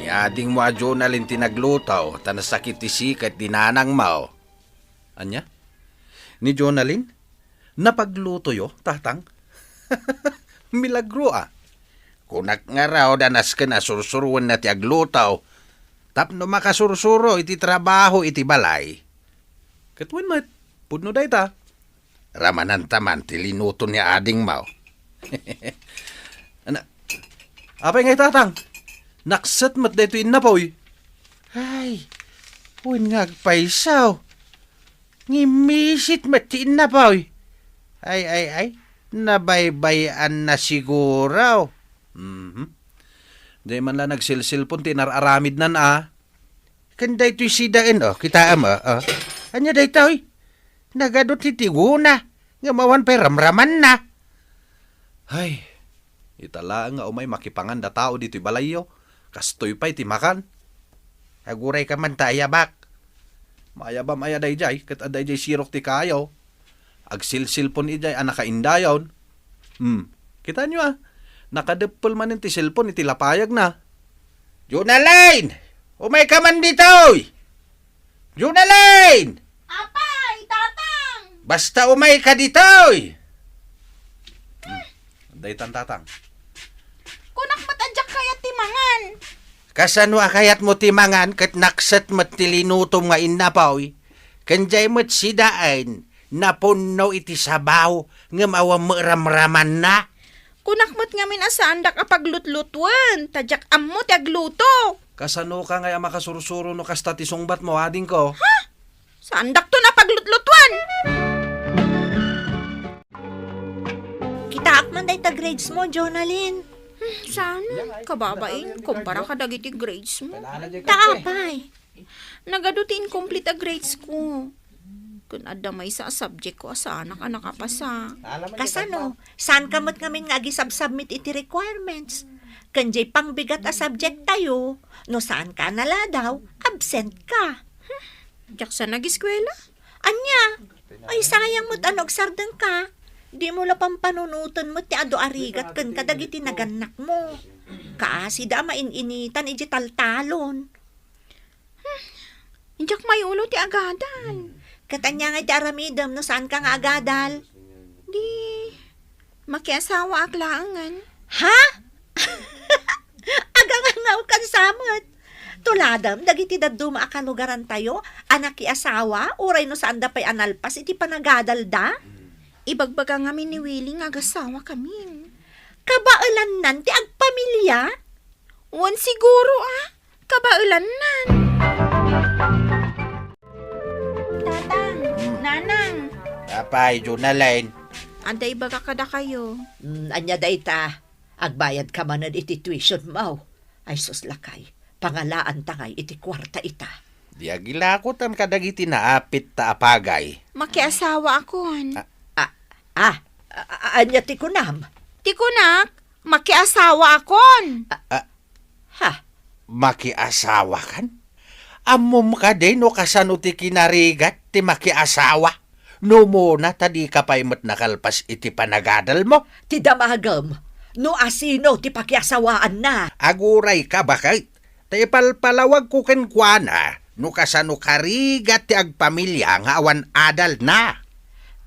Ni ading mo a Jonalyn tinaglutaw, tanasakit ti sikat dinanang mao. Anya? Ni Jonalyn? Napagluto yo, tatang? Milagro Kunak nga raw danas ka na sursuruan na ti aglutaw. Tapno makasursuro iti trabaho iti balay. Katwan mat, pudno day ta. Ramanan taman ti linuto ni ading mao. Apay ngay tatang? Naksat mat dito inapoy. Ay, huwin nga agpaisaw. Ngimisit mat ti inapoy. Ay. Nabaybayan na siguraw. Di man lang nagsilsilpon tinararamid nan Kanda ito'y sidaan kita Anya day taoy. Nagadot titiguna. Nga mawan pa'y ramraman na. Ay, itala nga umay makipangan da tao dito'y balayo. Kastoy pa'y timakan. Aguray ka man tayabak. Mayabam ay aday jay, kat aday jay sirok ti kayo. Agsilsilpon ijay anak kaindayon. Kita nyo nakadepol man ti silpon iti lapayag na. Jonalyn! Umay ka man dito'y! Jonalyn! Apay, tatang! Basta umay ka dito'y! Daytan tatang. Kunak matadyak kaya timangan. Kasano akayat mo timangan kat naksat mat tilinutom nga inapaw. Kanjay mo't sidaan na puno iti sabaw nga mawam ramraman na. Kunak mat ngamin asandak apaglutlutuan. Tadyak ammo ti agluto. Kasano ka nga makasursuro no kasta ti sungbat mo ading ko? Ha? Sandak to na paglutlutuan. Kitaak man day ta grades mo, Jonalyn. Sana, kababain, kumpara ka dagiti grades mo. Taapay. Nagadutin complete a grades ko. Kung adamay sa subject ko, sana ka nakapasa. Kasano, saan kamot ngamin nga agi-submit iti requirements? Kanjay pangbigat a subject tayo, no saan ka nala daw, absent ka. Diyak sa nag-eskwela? Anya, ay sayang mo't anog sardeng ka. Di mo la pampanunutan mo ti ado arigat kan kadagiti naganak mo. Kaasi da main-initan iji taltalon. Diyak may ulo ti agadal. Katanya nga ti aramidam no saan ka nga agadal. Di, makiasawa aklangan. Ha? Agangangaw kan samat. Tuladam, dagiti daduma akalugaran tayo, anak ki asawa, uray no saan da pa'y analpas, iti panagadal da? Ibagbaga ngamin ni Willie nga agasawa kami. Kabailan nan, ti agpamilya? Wan siguro kabailan nan. Tatang, nanang, Apay, Jonalyn. Anday baga kada kayo. Anya dayta, agbayad ka man iti tuition mo. Ay sus lakay, pangalaan tangay iti kwarta ita. Di agilakot ang kadagiti naapit ta apagay. Makiasawa akon. Anya ti kunam. Tikunak, makiasawa akon. Ha, Makiasawa kan? Amom ka din no kasano ti kinarigat ti makiasawa. No muna tadi ka pa'y mat nakalpas iti panagadal mo. ti damagam. No asino ti pakiasawaan na. Aguray ka bakit? Tay palpalawag ko kenkwana. No kasano karigat ti agpamilya nga awan adal na.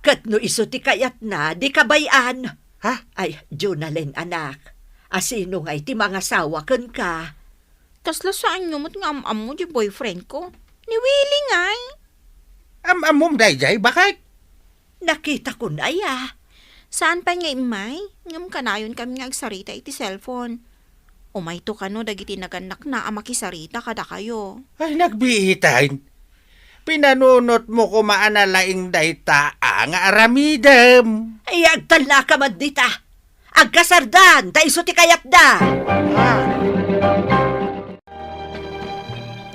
Kat no iso ti kayat na, di kabayan. Ha? Ay, Jonalyn anak. Asino nga iti mga sawa ken ka. Tasla saan nyo mo't nga am mo di boyfriend ko? Ni Willie ngay. Amom dayjay bakit? Nakita ko na ya. Saan pa nga imay? Ngam kanayon kami nga agsarita iti cellphone. Umay to kano dagiti naganak na amakisarita kada kayo. Ay, nagbihitain. Pinanunot mo ko maanalaing dayta nga aramidem. Ay, agtal na ka man dita. Agkasardan, ta iso ti kayat da.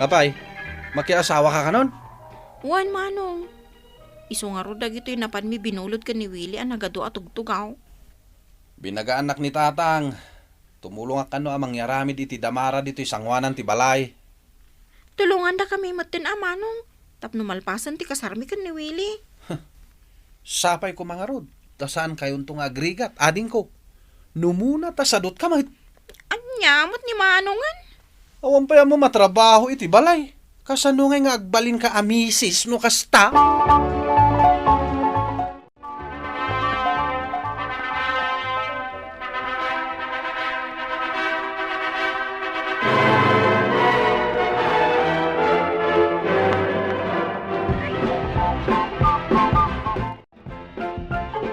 Apay, makiasawa ka kanon? Wan manong. Iso nga ro dagito yung napan mi binulod ka ni Willie ang nagado at tugtugaw. Binagaanak ni tatang. Tumulong ka no amang yaramid iti damara dito sangwanan ti balay. Tulungan da kami matin manong. Tapno malpasan ti kasarmi kan ni Willie. Sapay ko mga rod. Tasaan kayon tong agrigat, ading ko. Numuna tasadot ka mahit. Anyamot ni manongan. Awan pa mo matrabaho iti balay. Kasano nga agbalin ka amisis no kasta.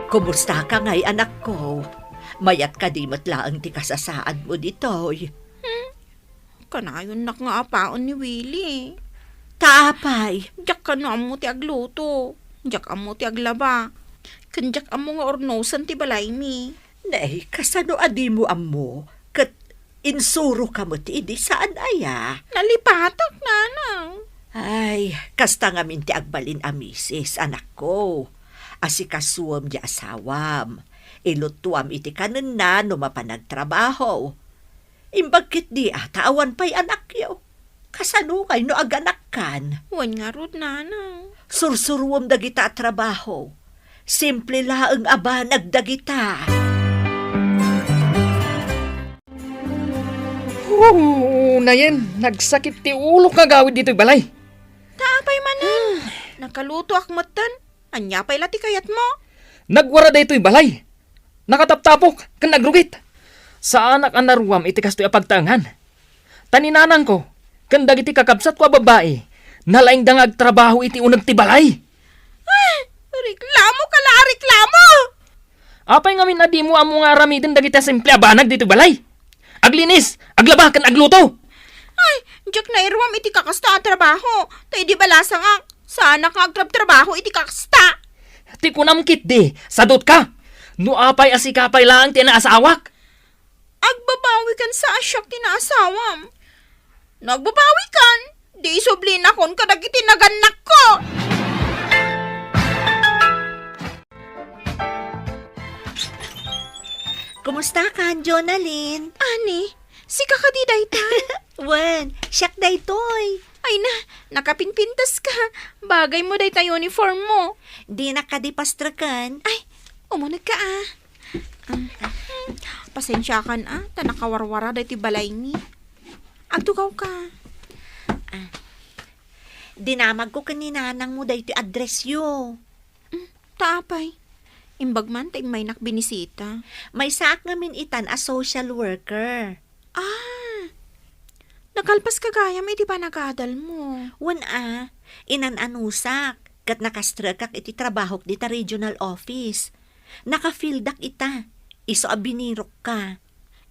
Kumusta ka ngay anak ko? Mayat ka di matlaang ti kasasaad mo ditoy. Kanayon nak nga apaon ni Willie. Taapay. Diyak ka no amo ti agluto. Diyak amo ti aglaba. Kandiyak amo nga ornosan ti balay mi. Nay, kasano adi mo amo? Kat insuro ka mo ti idi saan aya? Nalipatak nanang. Ay, kasta nga min ti agbalin a misis, anak ko. Asikasuam di asawam. Ilutuam iti kanan na no mapanagtrabaho. Imbagkit di atawan pa'y anak yaw. Kasano kay no aganak kan? Wan nga rod nanang. Sursuruam dagita at trabaho. Simple laang aba nagdagita. Nayen, nagsakit ti ulo nga gawid dito balay. Taapay manan. Nakaluto akmatan. Anya pa'y lati kayat mo. Nagwara da ito'y balay. Nakataptapok, kan nagrugit. Sa anak ang naruwam iti kasto'y apagtangan. Taninanang ko, kan dagiti kakabsat ko a babae, nalaing dangag trabaho iti unag ti balay. Reklamo ka la, reklamo! Apay ngamin adi mo amo nga aramidin dagiti simple abanag dito balay. Aglinis, aglaba, kan agluto. Ay, diyak na irwam iti kakasta ang trabaho. Tay di balasa nga, sana ka agtrab-trabaho iti kakasta. Ti kunamkit di, sadot ka. No apay asikapay lang tinaasawak. Agbabawi kan sa asyak tinaasawam. Nagbabawi kan, di sublin akon kadagiti naganak ko. Kumusta ka, Jonalyn? Ani, si kakadiday ta. Wen, siyak daytoy. Ay na, nakapinpintas ka. Bagay mo day tayo uniform mo. Di nakadipastrakan. Ay, umunag ka pasensya kan tanakawarwara day ti balay ni. Agtugaw ka. Dinamag ko kaninanang mo dahi ti address yo. Taapay. Imbagman tay may nakbinisita. May saak ngamin itan a social worker. Nakalpas ka gaya may di ba nagadal mo? Wan inananusak. Kat nakastragak iti trabahok di ta regional office. Nakafildak ita. Iso abinirok ka.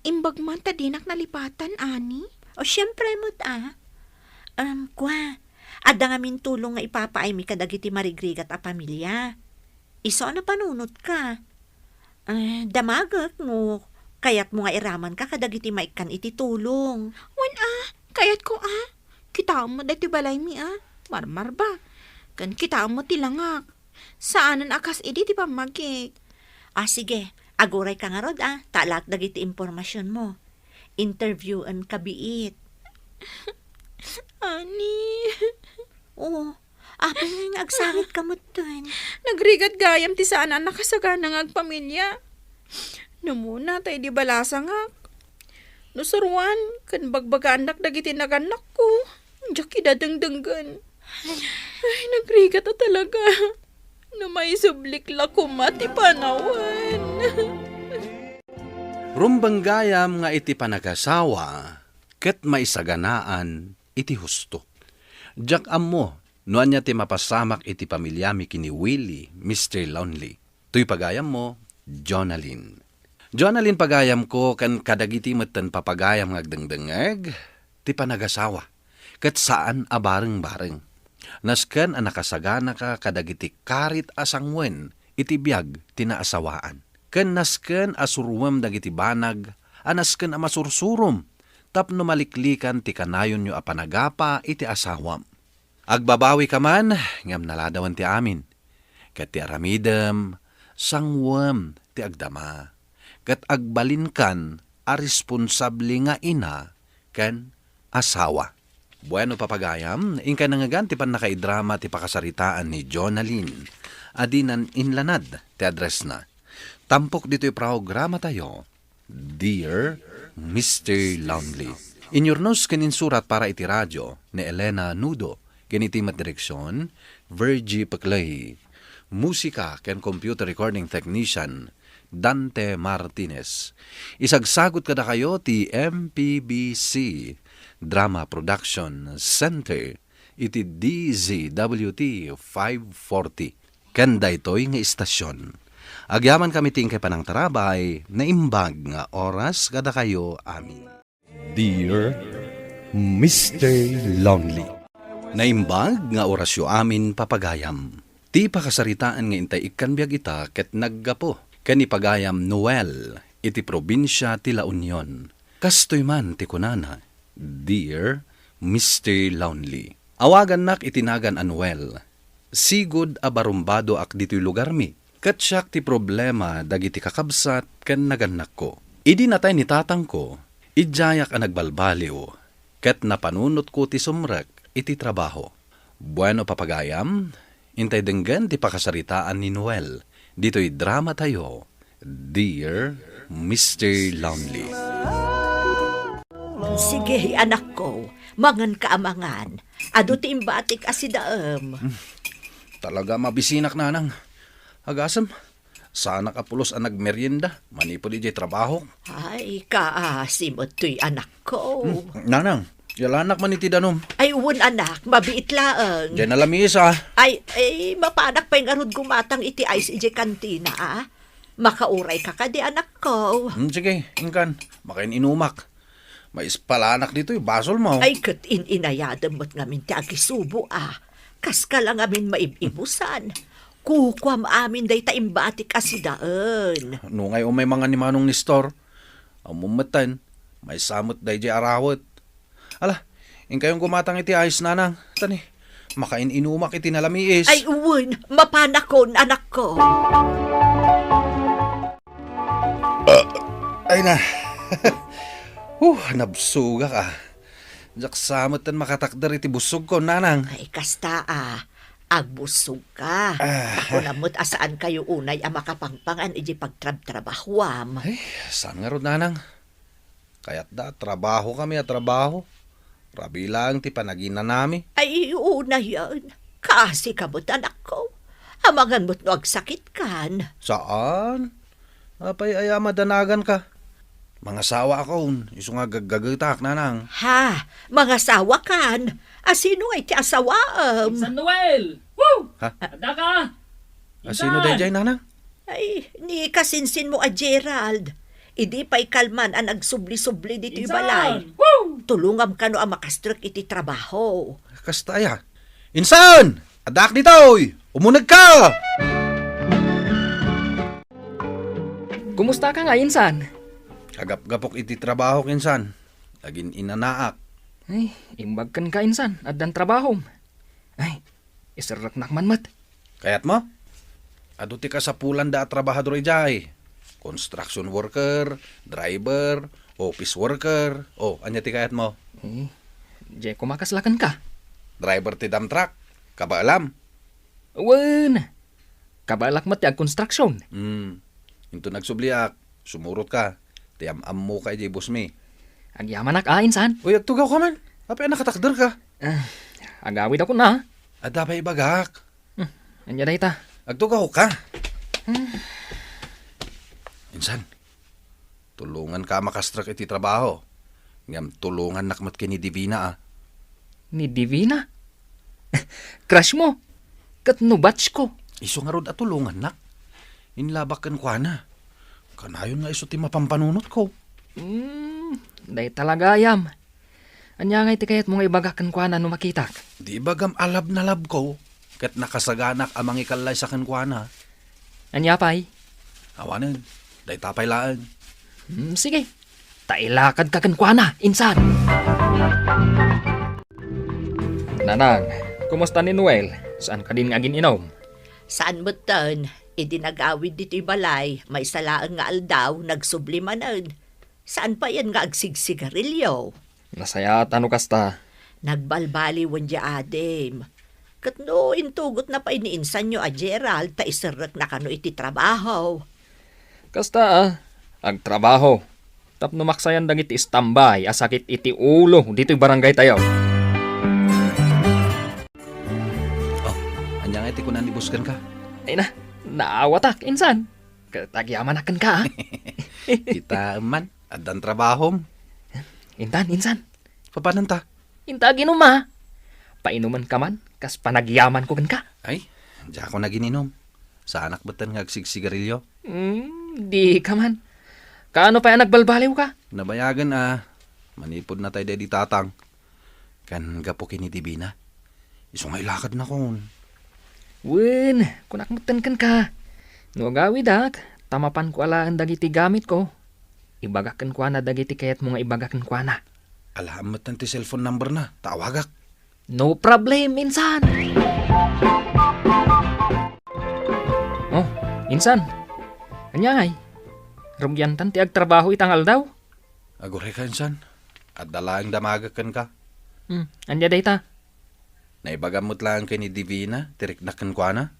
Imbagman ta dinak nalipatan, ani? O syempre mo't kwa. Ada ngamin tulong nga ipapaay mi kadagiti marigrigat a pamilya. Iso na panunot ka. Damagak mo. Kayat mo nga iraman ka kadagiti maikan iti tulong. Wan kayat ko Kita mo dati balay mi Marmar ba? Kan kita mo tilangak. Saanan akas idi ti pamagik. Sige. Aguray ka nga rod Talak dagiti impormasyon mo. Interviewan ka biit. Ani. Oo. Apay nga agsangit ka mo dun. Nagrigat gayam ti saanan nakasagana ng agpamilya. Namuna tayo di balasangak. Nusurwan, kan bagbaganak dagiti naganak ko. Diyak idadangdanggan. Ay, nagrigat talaga. Na may sublik lakumati panawan. Rumbanggayam nga iti panagasawa, ket maisaganaan iti husto. Jak ammo, noan niya ti mapasamak iti pamilyami kini Willie, Mr. Lonely. Tuy pagayam mo, Jonalyn. Jonalyn pagayam ko kan kadagiti metten papagayam ngagdengdengeg, ti panagasawa. Ket saan abareng-bareng. Nasken ang nakasagana ka kadagiti karit asangwen, iti biyag tinaasawaan. Ken nasken asurwem dagiti banag, anasken a masursurom, tapno maliklikan ti kanayon nyo a panagapa iti asawam. Agbabawi ka man, ngam naladawan ti amin. Ket ti aramidem, sangwem ti agdama. Ket agbalin kan a responsable nga ina ken asawa. Bueno papagayam, inka nangagan ti pan nakaidrama ti pakasaritaan ni Jonalyn. Adinan inlanad ti address na. Tampok dito'y programa tayo, Dear Mr. Lonely. Inyornos kaninsurat para iti radyo ni Elena Nudo. Ganitimat direksyon, Virgie Paclay. Musika ken computer recording technician, Dante Martinez. Isagsagot kada kayo ti MPBC Drama Production Center iti DZWT 540. Kanda ito'y nga istasyon. Agyaman kami tingkay panang tarabay na imbag nga oras kada kayo amin. Dear Mr. Lonely. Naimbag nga orasyo amin papagayam. Ti pakasaritaan nga intay ikanbiag ita ket naggapo. Kani pagayam Noel iti probinsya ti La Union. Kastoy man ti kunana, Dear Mr. Lonely. Awagan nak itinagan a Noel. Sigud a barumbado ak dito'y lugar mi. Ket siyak ti problema dagiti kakabsat ken naganak ko. Idi natay ni tatang ko, idjayak a nagbalbaliw. Ket napanunot ko ti sumrek iti trabaho. Bueno papagayam, intay denggen ti pakasaritaan ni Noel. Dito'y drama tayo, Dear Mr. Lonely. Sige, anak ko. Mangan kaamangan. Ado ti imbatik asidaem. Talaga mabisinak nanang. Agasam, sana kapulos ang nagmerienda. Manipod ijay trabaho. Ay, kaasimot to'y anak ko. Nanang, yalanak man iti danom. Ay, uwan anak, mabiit laeng. Diyan nalamis Ay, mapanak pa yung arod gumatang iti ice ije kantina Makauray ka di anak ko. Sige, ingkan. Makain inumak. May ispalanak dito yung basol mo. Ay, kat inayadam mo't ngamin ti agisubo Kas ka lang amin maibibusan. Kukwam amin day taimbatik asidaan. Nungay may mga ni Manong Nestor. Amumatan, may samot day jay arawat. Ala, ingkayong gumatang iti ayos nanang. Tani, makain inumak iti nalamiis. Ay, uwan, mapanakon anak ko. Ay na. Nabsuga ka. Jak samot tan makatakdar iti busog ko, nanang. Ay, kasta agbusog ka. Ako namot asaan kayo unay makapangpangan iji pagtrab-trabahwam. Ay, saan nga ron, nanang? Kaya't trabaho kami at trabaho. Rabi lang ti panaginan nami. Ay, una yan. Kasi kamot anak ko. Amangan mo't no agsakit kan. Saan? Apay madanagan ka. Mga sawa ako, iso nga gagagitak, nanang. Ha? Mga sawa kan? Asino ay ti asawaam? San Noel! Woo! Ha? Ada ka! Sino day jay, nanang? Ay, ni kasinsin mo Gerald. Idi pa'y kalman ang nagsubli-subli dito yung balay. Woo! Tulungam ka no ang makastrek iti trabaho. Kastaya. Insan! Adak dito! Umunag ka! Kumusta ka nga, insan? Agap-gapok iti trabaho kinsan. Agin inanaak. Ay, imbag kan ka, insan. At dan trabaho. Ay, isarak nakman mat. Kayat mo? Aduti ka sa pulan da trabahador ijay. Construction worker, driver, office worker. Oh, anya ti kayat mo? Eh, di kumakaslakan ka. Driver ti dump truck. Kabaalam. Wen, kabalak mat yung construction. Into nagsubliak. Sumurot ka. Tiam-am mo kay jay boss mi. Agyaman ak insan. Uy, agtugaw ka man. Apay nakatakder ka. Agawid ako na. Ada pa ibagak. Anya day ta. Agtugaw ka. Insan, tulungan ka makastrak iti trabaho. Ngam tulungan nakmat kini Divina ah. Ni Divina? Crush mo. Katno batch ko. Iso nga rod at tulungan nak. Inlabak kan kwa na. Kanayon nga iso ti mapampanunot ko. Day talaga ayam. Anya nga iti kayat mo nga ibagakan kwa na no makitak. Di bagam alab na lab ko. Kat nakasaganak amang ikalay sa kankwana. Anya pay? Awanan, day tapay laan. Sige. Tailakad ka kan kwa na, insan. Nanang, kumusta ni Noel? Saan ka din agin inom? Saan mo tan? Idinagawid dito'y balay, may salaan nga aldaw, nagsublimanan. Saan pa yan nga agsigsigarilyo? Nasaya tano kasta. Nagbalbali wandya adem. Katno intugot na pa iniinsan nyo a Gerald, ta isarak na kano iti trabaho. Kasta ag trabaho. Tapno maksayan dang iti istambay, asakit iti ulo, dito'y barangay tayo. Oh, anya nga iti kunan ibuskan ka. Ay na, naawatak, insan. Katagyaman ka, ha? Kita man, adan trabaho. Insan. Papananta? Inta ginuma. Painuman ka man, kas panagyaman ko kan ka. Ay, di ako nagininom. Sa anak batan nga agsigsigarilyo. Di ka man. Kaano pa yan nagbalbaliw ka? Nabayagan manipod na tayo di tatang. Kan gapo kini Divina. Iso nga ilakad na kon. Wen, kunakmutan kan ka. No gawidak, tamapan ko ala ang dagiti gamit ko. Ibagakan ko na dagiti kayat mo nga ibagakan ko na. Alamat ti cellphone number na, tawagak. No problem, insan. Oh, insan. Anyay. Rumyantan ti agtrabaho itangal daw. Agore ka, insan. At dalaang damagakan ka. Anya day ta. Naibagamot lang kay ni Divina, tiriknakan ko na.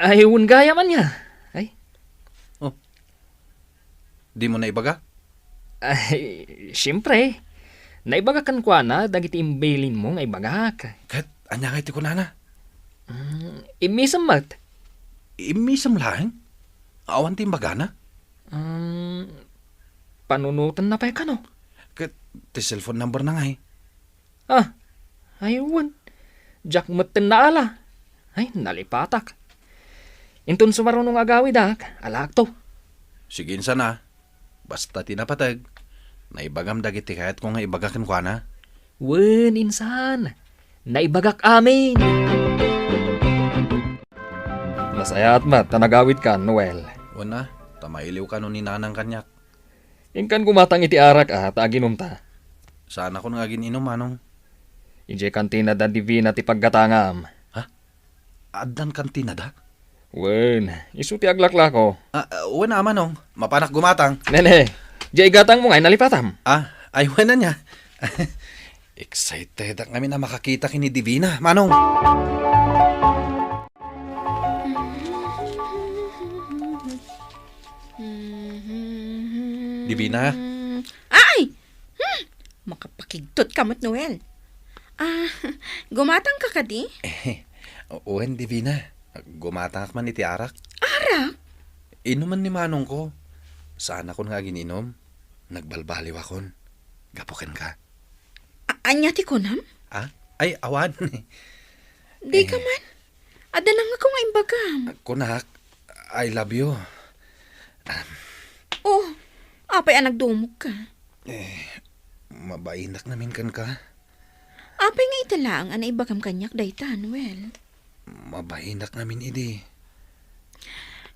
Ay, gaya man niya. Ay. Oh. Di mo naibaga? Ay, siyempre. Naibagakan ko na, dagiti imbailin mo nga ibagak. Kat, anya nga iti ko na. Imisam mat. Imisam lang? Awan ti imbaga na? Panunutan na pa ka no? Kat, ti cellphone number na nga eh. Ayun. Jack maten na ala. Ay, nalipatak. Intun sumarunong agawid alak to. Sige insan na. Basta tinapatag. Naibagam dagiti kayat ko nga ibagakan ko na. Wen, insan. Naibagak amin. Nasayat mat, tanagawid ka, Noel. Wana, tamailiw ka nun ni nanang kanyak. Ingkan gumatang iti arak taginom ta. Saan ako nga gininom, manong? Ije kantina da Divina ti paggatangam. Ha? Adan kantina da? Wen, isu ti aglakla ko. Wana, manong. Mapanak gumatang. Nene, jay gatang mo ngay nalipatam. Ay, wana niya. Excited ang kami na makakita kini Divina, manong. Divina? Ay! Makapakigtot ka mo't, Noel. Gumatang ka di? Uwan, Divina. Gumatang man iti arak. Arak? Inuman ni manong ko. Saan ako nga gininom? Nagbalbaliw akon. Gapukan ka. Anya ti kunam? Ay, awan. Di ka man. Ada na nga ko nga imbagam. Kunak, I love you. Apay nagdumog ka. Mabainak namin kan ka. Apay nga italang ang naibagam kanyak dayta, Noel. Mabainak namin idi.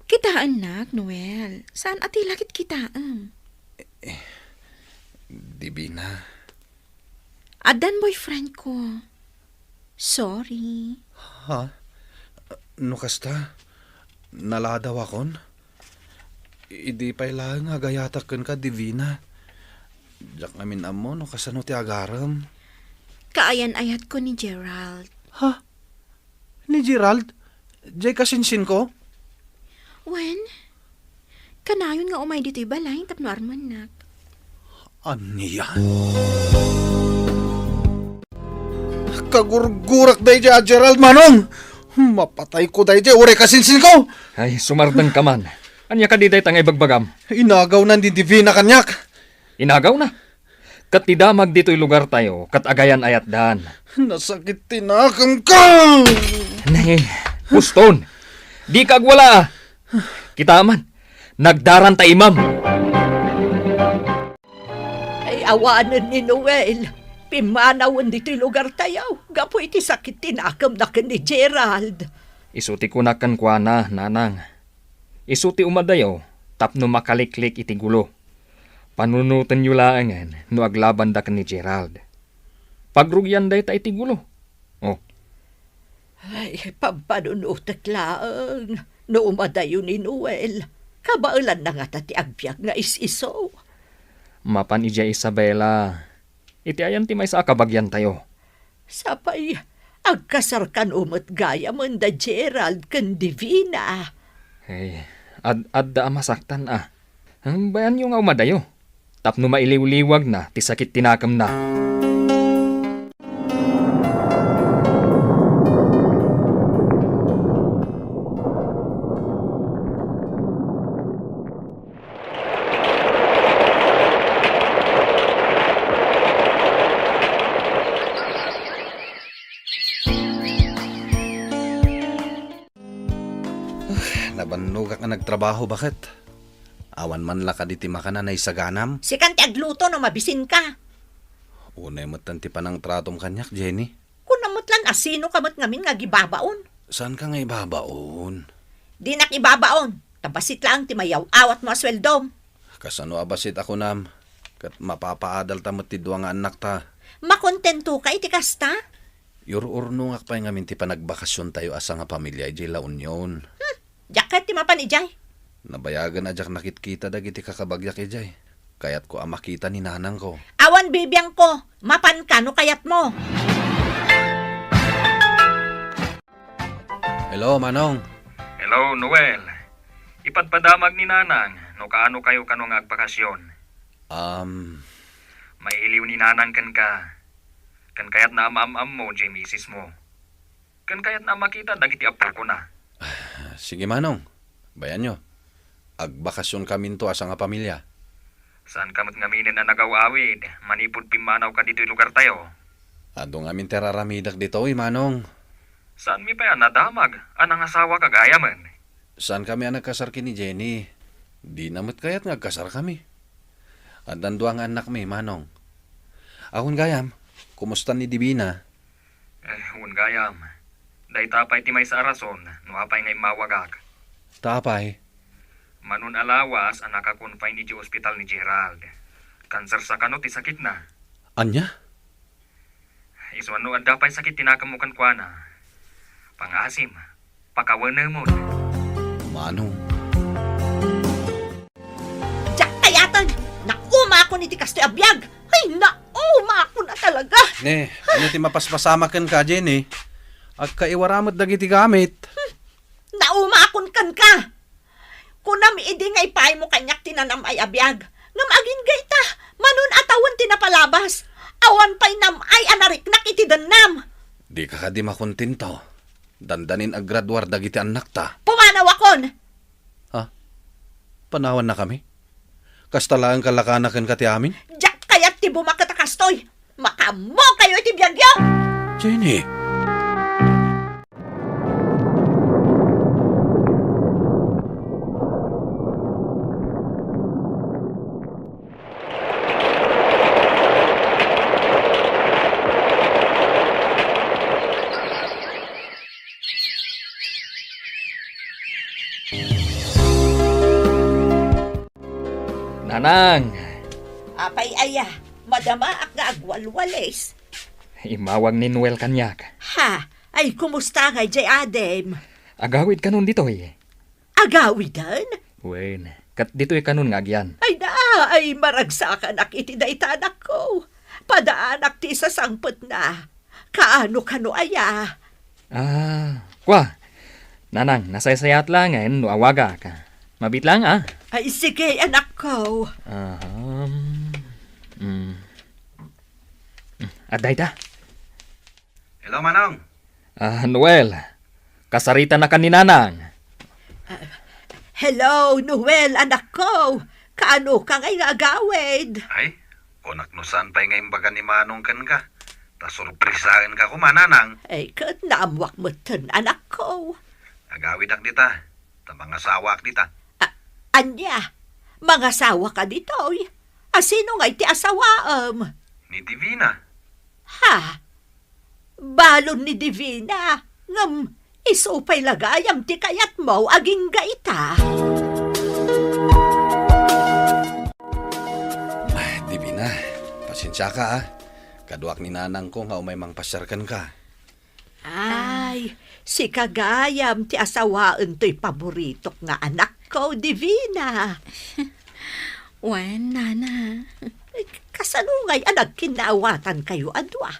Kitaan nak, Noel. Saan ati lakit kitaan? Divina. Adan boyfriend ko. Sorry. Ha? No kasta? Naladaw akon? Idi pa'y lang nga gayatakan ka, Divina. Diyak namin amo, no kasano ti agaram. Kaayan-ayat ko ni Gerald. Ha? Ni Gerald? Jay kasinsin ko? When? Kanayon nga umay dito'y balay, tapno arman nak. Aniya? Kagurgurak dahi dya, Gerald Manong! Mapatay ko dahi dya, ure kasinsin ko! Ay, sumardang ka man. Anya ka di day tangay bagbagam. Inagaw na di Divina kanyak! Inagaw na. Kat tidamag dito'y lugar tayo, kat agayan ayat daan. Nasakit tinakam ka! Nay, Puston, di kagwala. Kita man, nagdaran ta imam. Ay awanan ni Noel. Pimanawan dito'y lugar tayo. Gapo iti sakit tinakam na ni Gerald. Isuti ko na kan kuana, nanang. Isuti umadayo, tapno makaliklik iti gulo. Panunutan yu laangan, no aglaban da kan ni Gerald. Pagrugyan day ta iti gulo. Oh, Ay, pampanunutak laang. No umadayo ni Noel. Kabaulan na nga tati agbyag nga is-iso. mapan ija Isabela. Iti ayan ti may sa akabagyan tayo. Sapay, agkasarkan umot gaya man da Gerald kan Divina. Hey, ad-da masaktan ah. Bayan yung nga umadayo. Tapno mailiw-liwag na, ti sakit tinakam na. Nabannog ka nagtrabaho, bakit? Awan man la ka diti makanan ay saganam. Si kanti agluto no mabisin ka. Unay matan ti panang tratom kanyak, Jenny. Kung namutlan asino kamot ngamin nga gibabaon. Saan ka nga ibabaon? Di nak ibabaon. Tabasit lang ti mayaw awat mo asweldom. Kasano abasit ako nam? Kat mapapaadal tamot ti duwa nga anak ta. Makontento ka iti kasta? Yururnungak pa nga minti pa nagbakasyon tayo asa nga pamilya ijay La Union. Jaket ti mapan ijay. Nabayagan na jak nakitkita dagiti kakabagyak ijay. Kayat ko makita ni nanang ko. Awan bibiyang ko. Mapan ka no kayat mo. Hello, Manong. Hello, Noel. Ipadpadamag ni nanang, no kaano kayo kanong agbakasyon. May iliw ni nanang kan ka. Kan kayat na am-am mo, jay misis mo. Kan kayat na makita dagiti apo ko na. Sige, Manong. Bayan nyo. Agbakasyon kami to asa nga pamilya. Saan kamot ngaminin na nagawawid? Manipod pimanaw ka dito'y lugar tayo. Ado nga min teraramidak dito, Manong. Saan mi pa yan nadamag? Anang asawa kagaya man? Saan kami ang nagkasar kini Jenny? Di namot kaya't nagkasar kami. At danduang anak mi, Manong. Ahon gayam, kumusta ni Divina? Hun gayam. Day tapay ti may sa arason, no apay ngay mawagak. Tapay. Manun alawas ang nakakonfine iti ospital ni Gerald. Kanser sa kanot ti sakit na. Anya? Iswano at dapay sakit tinakamukan kwa na. Pangasim, pakawana mo. Manong. Jack kayatan. Nauma ako ni ti kastoy abiyag. Ay nauma ako na talaga. Ne, ano ti mapaspasamakan ka, Jenny? Ag kaiwaramot dagiti gamit. Nauma akon kan ka. Kunam idi nga ipay mo kanyak tinanam ay abiyag. Ngam agin gayta, manun atawan tinapalabas. Awan pay nam ay anariknak iti danam. Di ka di makontento. Dandanin ag graduar dagiti anak ta. Pumanaw akon. Ha? Panawan na kami? Kastalaan kalakanakan ka ti amin? Jack kayat ti bumakatakastoy. Makamo kayo iti biyagyo. Jenny. Nanang, Apay aya, madama ak nga agwalwales. imawag ni Noel kanyak. Ha, ay kumusta nga jay Adem? Agawid kanon dito eh. Agawidan? Wen, kat dito'y kanon nga agyan. Ay na, ay maragsakan ak iti daitanak ko. Padaanak ti sa sangpot na. Kaano kano aya? Kwa, nanang, nasaysayat lang ngayon no awaga ka. Mabit lang Ay sige, anak ko. Aday ta. Hello, Manong. Noel, kasarita na ka ni nanang. Hello, Noel, anak ko. Kaano ka ngay agawid? Ay, kunak no saan pa'y ngayong baga ni Manong kan ka. Ta surprisahan ka ko, mananang. Ay, kat naamwak mo tan, anak ko. Agawid ak dita. Ta mga sawa ak dita. Anya, mga asawa ka dito. Sino nga iti asawaam? Ni Divina. Ha? Balon ni Divina. Ngam, isupay lagayam ti kayat mo aging gaita. Divina, pasensya ka Kaduak ni nanang ko nga umay mang pasyarkan ka. Ay, si kagayam ti asawaan to'y paboritok nga anak ko, Divina. Wen, nana. Kasanungay anak kinawatan kayo adwa.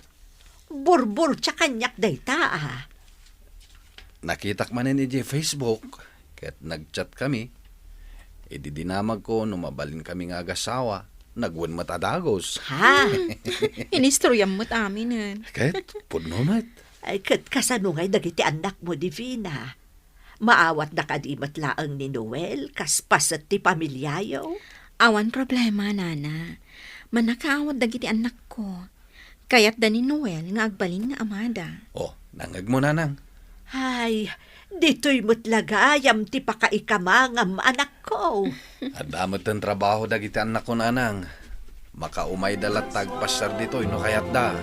Burbur tsa kanyak dayta Nakitak man ni Facebook, ket nagchat kami. Ididinamag ko nung mabalin kami nga agasawa, nagwan matadagos. Ha? Inistoryam mo't amin. Ket, pudno mat. Ay, kat kasanungay dagiti anak mo, Divina. Maawat na kadimat laang ni Noel, kaspas at ti pamilyayo. Awan problema, nana. Manakaawat dagiti anak ko. Kaya't da ni Noel nga agbalin nga amada. Oh, nangag mo nanang. Ay, dito'y mutlagayam ti pakaikamangam anak ko. Adamot ang trabaho dagiti anak ko nanang. Makaumay dalat tagpasyar dito, ino kayat da.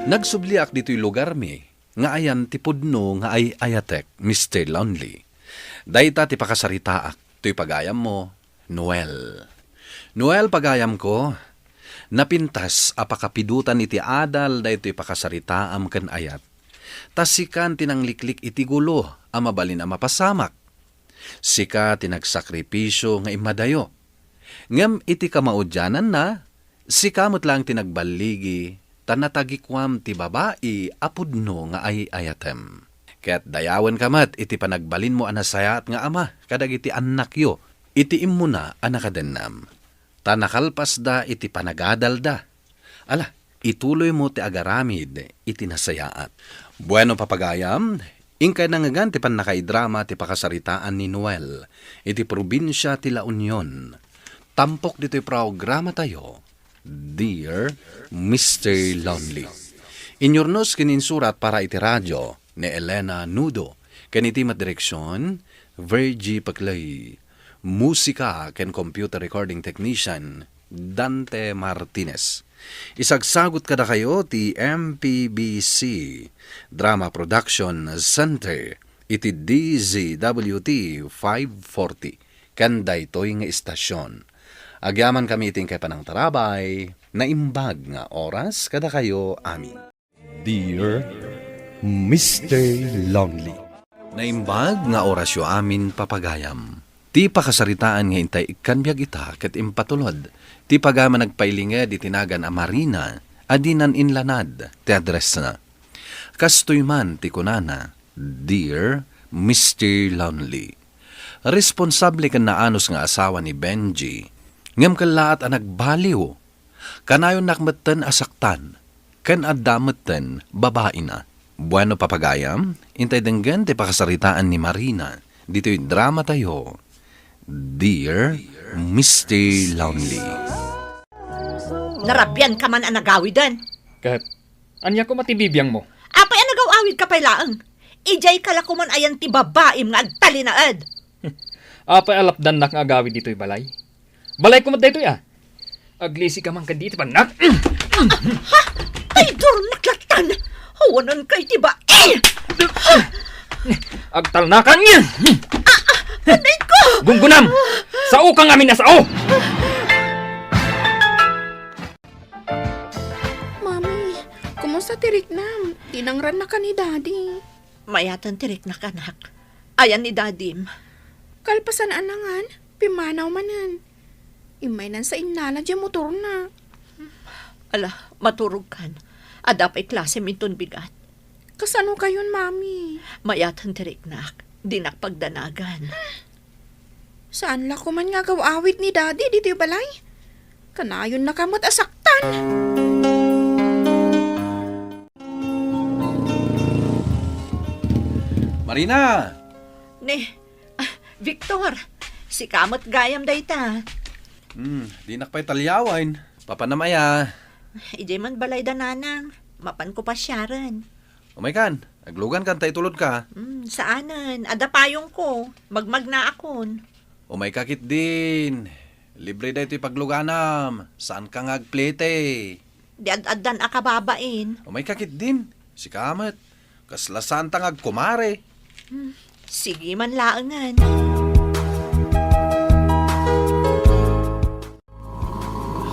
Nagsubliak dito'y lugar mi, nga ayan ti pudno nga ay ayatek, Mr. Lonely. Dayta ti pakasaritaak, to'y pagayam mo, Noel. Noel pagayam ko, napintas apakapidutan iti adal dayto'y pakasaritaam ken ayat. Tasikan tinangliklik iti gulo, amabalin a mapasamak. Sika tinagsakripisyo nga imadayo. Ngem iti kamaudyanan na, sikamot lang tinagbaligi, tanatagikwam ti babae apudno nga ay ayatem. Kaya't dayawan kamat iti panagbalin mo anasayat nga ama, kadag iti anak yo, iti imuna anakadennam. Tanakalpas da iti panagadal da. Ala, ituloy mo ti agaramid iti nasayaat. Bueno papagayam, ingkay nangagan ti panakaidrama ti pakasaritaan ni Noel, iti probinsya ti La Union. Tampok dito'y programa tayo, Dear Mr. Lonely. Inyornos kininsurat para iti radyo ni Elena Nudo, kaniti direksyon, Virgie Paclay. Musika ken computer recording technician, Dante Martinez. Isagsagot kada kayo ti MPBC Drama Production Center iti DZWT 540 kanday toy nga istasyon. Agyaman kami iting kay panang tarabay na imbag nga oras kada kayo amin. Dear Mr. Lonely. Naimbag nga orasyo amin papagayam. Ti pakasaritaan nga intay ikanbyag ita ket impatulod. Ti pagama nagpailinga di tinagan a Marina, adinan inlanad, ti address na. Kastoy man ti kunana, Dear Mr. Lonely. Responsable kan naanos nga asawa ni Benji, ngam kalaat a nagbaliw. Kanayon nakmeten asaktan, kan adameten babae na. Bueno papagayam, intay denggan ti pakasaritaan ni Marina, dito'y drama tayo, Dear Mr. Lonely. Narabyan ka man ang nagawidan. Kat, anya ko matibibiyang mo. Apay ang nagawawid ka pailaang. Ijay kala ko man ayan ti babaim nga agtalinaad. Apay alapdan nak nga agawid dito'y balay. Balay ko mat dito'y Aglisi ka man ka dito panak. Ha? Ay, durnaklatan! Hawanan kay ti ba? Agtalnakan niya! Anay ko! Gunggunam! Sao kang amin na sao! Mami, kumusta tirik nam? Tinangran na ka ni Daddy. Mayatan tirik na kanak. Ayan ni Dadim. Kalpasan anangan, pimanaw manan. Imay nan sa inala dyan motor na. Ala, maturog kan. Adapay klase minton bigat. Kasano kayon, Mami? Mayatan tirik nak. Dinak pagdanagan. Saan la ko man nga gawawit ni Daddy dito yung balay? Kanayon na kamot asaktan. Marina! Victor, si kamot gayam dayta. Di nakpay talyawain. Papanamaya. Ijay man balay da nanang. Mapan ko pa siyaran. Umaykan, aglugan kan tay tulod ka. Saanan? Adapayong ko. Magmag na akon. Umay kakit din. Libre da ito'y pagluganam. Saan ka ngagplete? Di ad-adan akababain. Umay kakit din. Si Kamat. Kaslasan tang agkumare. Sige man laangan.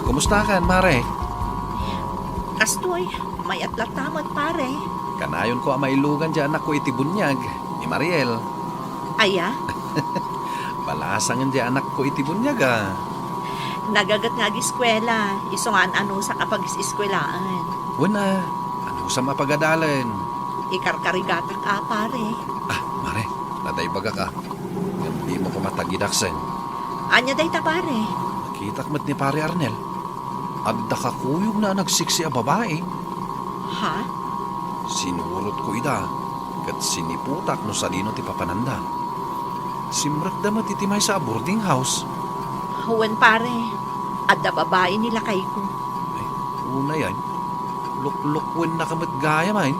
Kumusta kan, Mare? Kastoy, may atlatamot pare. Kanayon ko ang mailugan dyan anak ko itibunyag. Ni Mariel. Aya, Balasangan dyan anak ko itibunyag ah. nagagat nga eskwela. Isungan ano sa kapag iskwelaan. Wala. Ano sa mapagadalan? Ikarkarigatak ka pare. Ah, Mare. Naday baga ka. Hindi mo ko matagidaksen. Anya day ta pare. Nakitak mat ni Pare Arnel. Adda ka kuyog na nagsiksi a babae. Ha? Sinurot ko ida. Kat siniputak no sa dino ti papananda. Simrak damat itimay sa boarding house. Huwan pare. Adda babae nila kay ko. Ay, una yan. Luk-lukwin na kamat gaya man.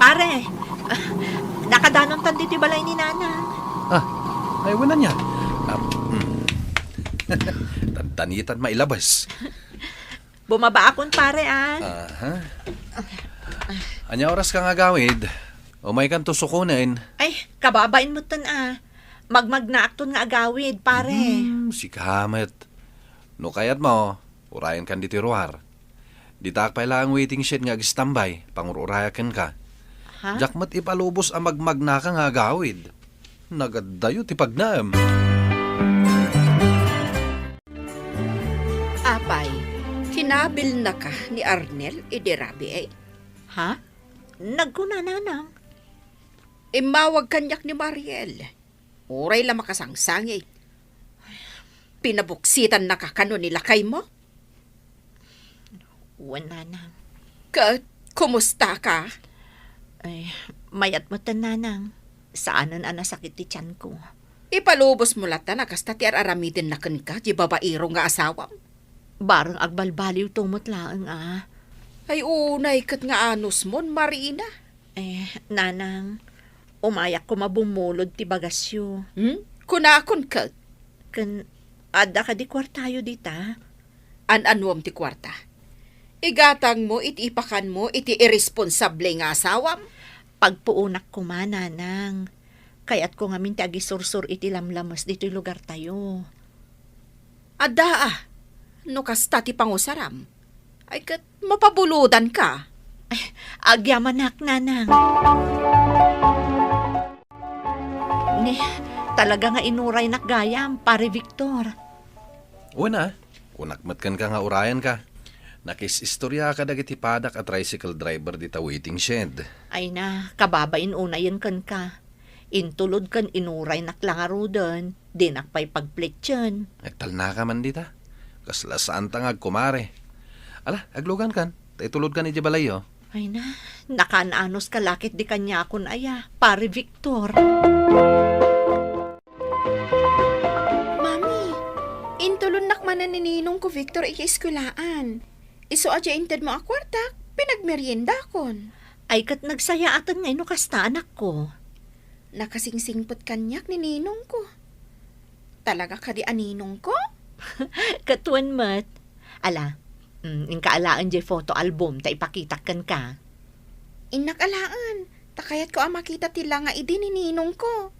Pare. Nakadanon tan dito balay ni Nana. Ay, wala niya. Tantanitan mailabas. Bumaba akon pare Aha. Anya oras ka nga gawid? Umay kan tusukunin. Ay, kababain mo tan Magmag na akton nga agawid pare. Si Kamet. No kayat mo, urayan kan dito ruar. Di takpay lang waiting shed nga agistambay, pangururayakan ka. Ha? Jakmat ipalubos ang magmagna ka nga gawid. Nagadayo ti pagnaam. Apay, hinabil na ka ni Arnel idirabi eh. Ha? Nagkuna nanang. Imawag kanyak ni Mariel. Uray la makasangsangit. Pinabuksitan na ka kano nila kay mo? Wala nang. Kumusta ka? Ay, mayat mo tan nanang. Saanan nasakit ti tiyan ko. Ipalubos mo lata na kasta ti aramidin na kan ka, di babairo nga asawa. Barang agbalbaliw tumot laang Ay unay kat nga anos mon, Marina. Nanang, umayak ko mabumulod ti bagasyo. Kunakon ka. Ada ka di kwartayo dita. An-anwam ti kwarta. Igatang mo, itipakan mo, iti irresponsable nga asawam. Pagpuunak ko mananang. Kaya't ko nga minti agisursur iti lamlamas dito'y lugar tayo. Ada no kasta ti pangusaram. Ay kat mapabuludan ka. Agyamanak nanang. Talaga nga inuray nakgayam, pare Victor. Una, kunakmat kan ka nga urayan ka. Nakis-istorya ka dagiti padak at tricycle driver dita waiting shed. Ay na, kababain unayan kan ka. Intulod kan inuray naklangaro doon, dinakpay pagplitsyon. Nagtal na ka man dita. Kaslasaan tangag kumare. Ala, aglugan kan. Taitulod ka ni Jabalayo. Ay na, nakananos kalakit di kanya akon aya, pare Victor. Mami, intulon nakmanan ni Ninong ko Victor ikieskulaan. Iso adya inted mo akwartak, pinagmerienda kon. Ay kat nagsaya atan ngayon kasta anak ko. Nakasingsingpot kanyak ni Ninong ko. Talaga ka di aninong ko? Katuan mat. Ala, inkaalaan jay photo album, ta ipakitakan ka. Inakalaan, takayat ko ang makita tila nga idi ni Ninong ko.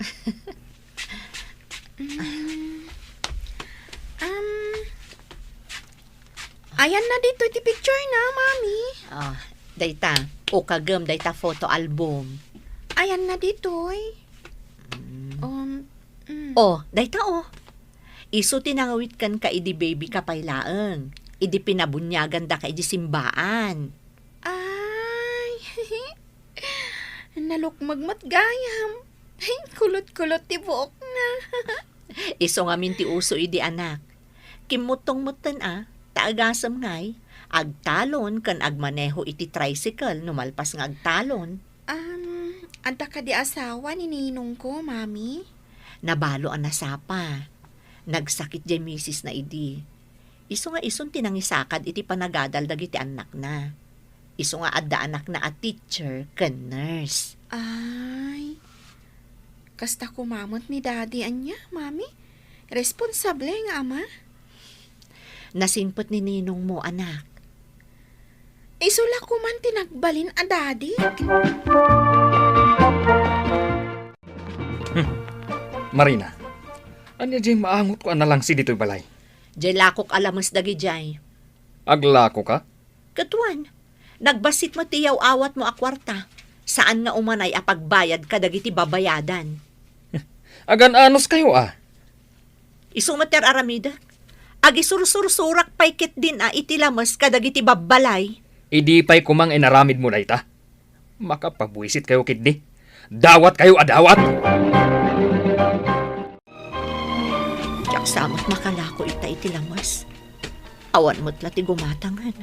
Ayan na dito iti picture na, Mami. Dayta, o kagam, dayta photo album. Ayan na dito, Dayta Isu tinangawit kan ka idi baby ka pailaeng. Idi pinabunyagan da ka idi simbaan. Ay, nalukmagmat gayam. Ay, kulot-kulot ti buok na. Iso nga minti uso idi anak. Kimutong-mutan taagasam ngay. Agtalon kan agmaneho iti tricycle numalpas nga agtalon. Anta ka di asawa ni ninong ko, Mami? Nabalo ang nasapa. Nagsakit di misis na idi. Iso nga ison tinangisakad iti panagadal dagiti anak na. Iso nga adda anak na a teacher ken nurse. Ay, kasta kumamot ni daddy anya, Mami? Responsable nga ama? Nasinpot ni ninong mo anak. Isula ko man tinagbalin a daddy. Marina, anya jay maangot ko na lang si dito'y balay. Jay lakok alamas dagi jay. Aglako ka? Katuan, nagbasit mo tiyaw awat mo akwarta. Saan nga umanay apagbayad ka dagiti babayadan? Agan-anos kayo Isumater aramida. Agisursursurak paikit din iti lamas kadagiti babbalay. Idi pa'y kumang inaramid mo na ita. Makapagbuisit kayo kidni. Dawat kayo adawat! Samot makalako iti lamas. Awan mo't lati gumatangan.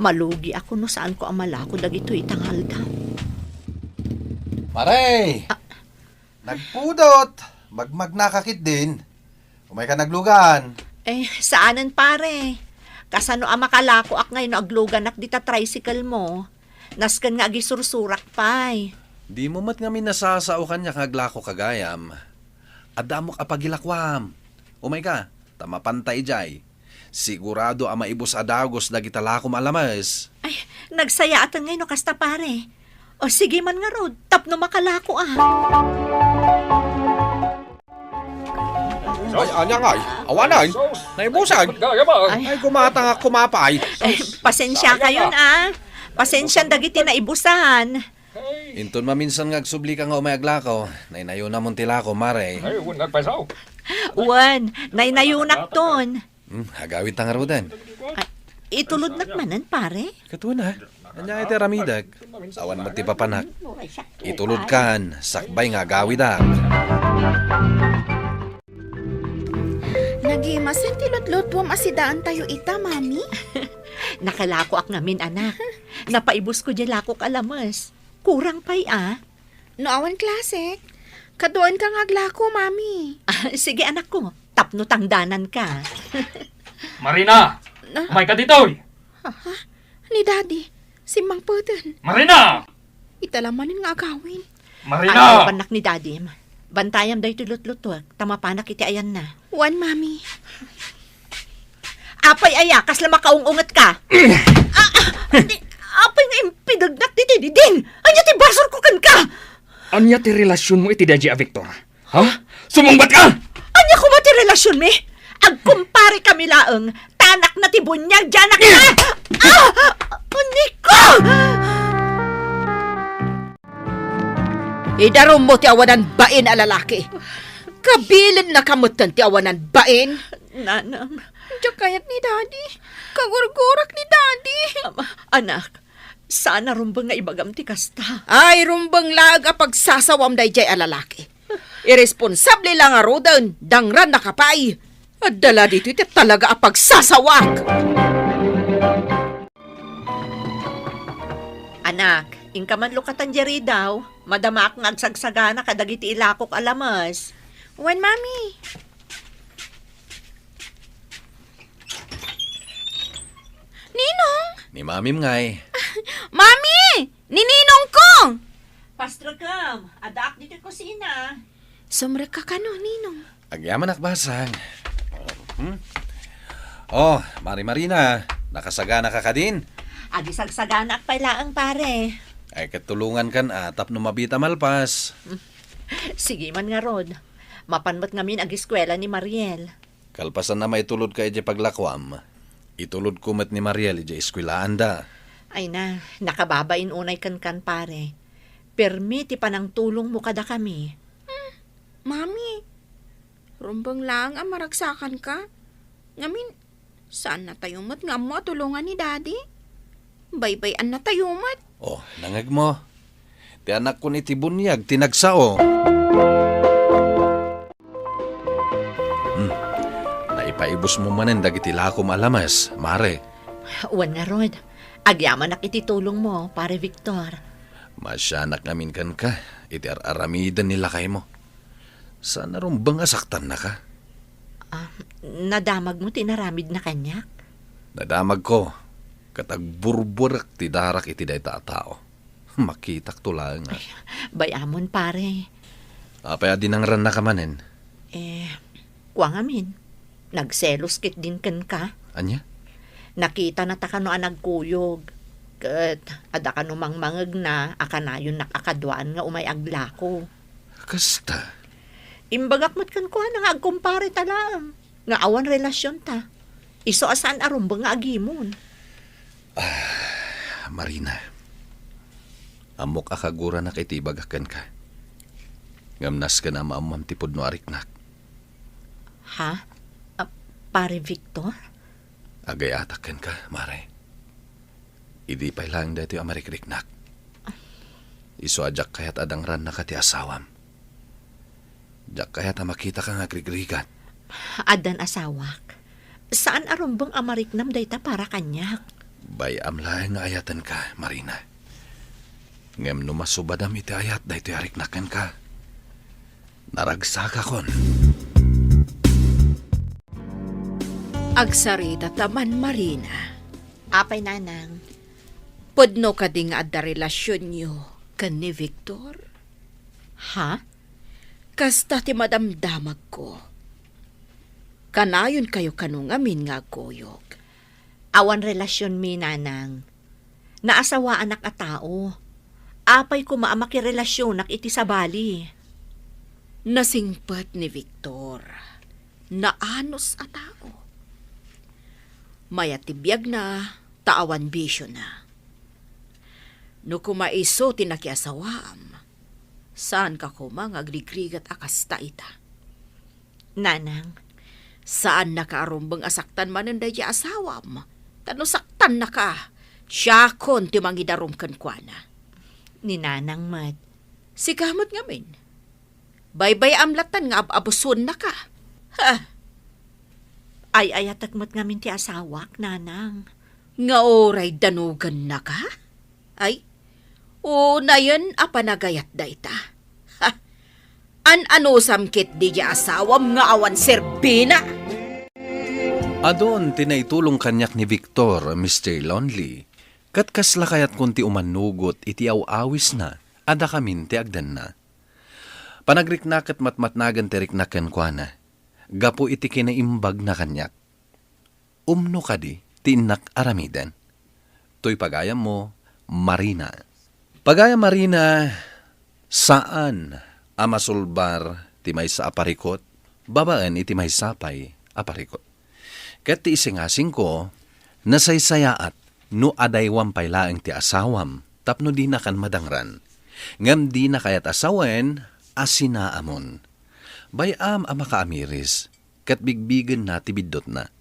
Malugi ako no saan ko amalako dagito itangalda. Maray! Nagpudot! Magmag nakakit din. Umay ka naglugan. Saanan pare? Kasano makalako ak ngayon aglugan ak dita tricycle mo. Naskan nga agisursurak pay. Di mo mat nga minasasao kanya kaglako kagayam. Adamok apagilakwam. Umay ka, tamapantay jay. Sigurado maibos adagos dagita lakom alamas. Nagsaya atan ngayon kasta pare. O sige man nga rod, tapno makalako Ay, anya nga awanay. Naibusan. Ay, gumatang ako kumapay. Pasensya kayo Pasensya dagiti na ibusan. Inton maminsan nga agsubli ka nga umay aglako. Nainayo na mong tilako, Maray. Ay, nagpasaw. Uwan, naynayunak ton. Hagawin tang arudan. Itulod nagmanan pare. Katuan Anya iti ramidag. Awan mo ti papanak. Itulod kan, sakbay nga gawidak. Nagimasan ti lutlutwam asidaan tayo ita, Mami? Nakalako ak ngamin anak. Napaibos ko dyan lakok alamas. Kurang pay No awan klasik. Kadoan ka nga glako, Mami. Sige anak ko, tapno tangdanan ka. Marina! Umay ka dito'y! Ni Daddy, si Mang Putin. Marina! Italamanin nga agawin. Marina! Banak ni Daddy. Bantayam dahi tulot-lutwag. Tamapanak iti ayan na. Wan, Mami. Apay ayakas lang makaungungat ka. Apay nga impidagnak ti diding. Anya ti basor ko kan ka. Anya ti relasyon mo iti Daddy Victor? Ha? Sumungbat ka! Anya ko ba ti relasyon mi? Agkumpare kami laeng. Tanak na ti bunyag janak na. Niko! Idarom mo ti awanan bain a lalaki. Kabilin na kamutan ti awanan bain. Nanang. Diyan kayat ni Daddy. Kagurgurak ni Daddy. Anak, sana rumbang nga ibagam ti kasta. Ay, rumbang lag a pagsasawam day jay a lalaki. Irresponsable lang a rodan, dangran nakapay. At dala dito iti talaga a pagsasawak. Anak, ingkaman lukatan jeri daw. Madama akong agsagsagana kadagiti ilakok alamas. Wan, Mami. Ninong! Ni mamim ngay. Mami! Nininong ko! Pastragam, adak dito kusina. Sumre ka kano, Ninong. Agyaman akbasang. Oh, Marina, nakasagana ka din. Agisagsagana ak pailaang pare. Ay katulungan kan atap no mabita malpas. Sige man nga rod. Mapanmat ngamin ag eskwela ni Mariel. Kalpasan na may tulod ka iti paglakwam. Itulod ko met ni Mariel iti eskwilaan da. Ay na, nakababain unay kan pare. Permi ti panang tulong mo kada kami. Mami, rumbang lang ang maragsakan ka. Ngamin, saan na tayo mat nga mo tulungan ni Daddy? Baybayan na tayo mat. Oh, nangag mo. Ti anak ko ni Tibunyag, tinagsao. Naipaibos mo manen dagiti lakom alamas, mare. Uwan nga Rod, agyaman nak ititulong mo, pare Victor. Masyanak namin kan ka, iti aramidan nila kay mo. Sana rumbang asaktan na ka. Nadamag mo tinaramid na kanyak? Nadamag ko, katagburburak ti darak iti day tao. Makitak to lang. Bayamon pare. Apaya dinangran na ka manen. Kuwang amin. Nagselos kit din kan ka. Anya? Nakita na ta kano nagkuyog. Kat ada kano mangmangag na akanayon nakakadwaan nga umay aglako. Kasta? Imbagak mat kan kuha nga agkumpare talang. Nga awan relasyon ta. Iso asan arumbang nga agimon. Marina, amok akagura na kay tibagakan ka. Ngamnas ka na maamam tipod no ariknak. Ha? Pare Victor? Agayatakan ka, mare. Idi pa lang dito yung amarikriknak. Iso ajak kayat adang ran na kati asawam. Jak kayat makita ka nga grigrigat. Adan asawak. Saan arumbang amariknam dayta para kanyak? Bay amlaeng nga ayatan ka, Marina. Ngem numasubadam iti ayat dayto ariknakan ka. Naragsak akon. Agsarita taman Marina. Apay nanang. Pudno ka di nga adda relasyon nyo kan ni Victor? Ha? Kasta ti madamdamag ko. Kanayon kayo kanungamin nga goyog. Awan relasyon mi nanang. Naasawa anak a tao. Apay ko maamakirelasyon nak iti sabali. Nasingpat ni Victor. Naanos a tao. Mayatibiyag na, taawan bisyo na. No kumaiso tinakiasawam, saan ka kumang agligrigat akasta ita? Nanang, saan nakaarumbang asaktan manen da asawam? Tano saktan na ka, siya kon timangidarom kan kuana. ni nanang mat. Si kamot ngamin. Baybay amlatan nga abuson na ka. Ha? Ay ayatak mat ngamin ti asawak, nanang. Nga oray danugan na ka? Ay, na yan apanagayat da ita. Ha? An-ano samkit di asawam nga awan serbina? Adon tinaitulong kanyak ni Victor, Mr. Lonely. Katkasla kayat kunti umanugot iti awis na, ada kamin ti agdan na. Panagriknak at matmatnagan ti riknaken kwa na. Gapo iti kinaimbag na kanyak. Umno ka di, tinak aramidan. To'y pagayam mo, Marina. Pagayam Marina, saan amasulbar ti may sa aparikot, babaan iti may sapay aparikot. Ket ti isingasing ko, nasaysayaat, no adaywam paylaeng ti asawam, tapno di na kan madangran. Ngam di na kayat asawen, asinaamon. Bayam ama kaamiris, ket bigbigen na ti biddot na.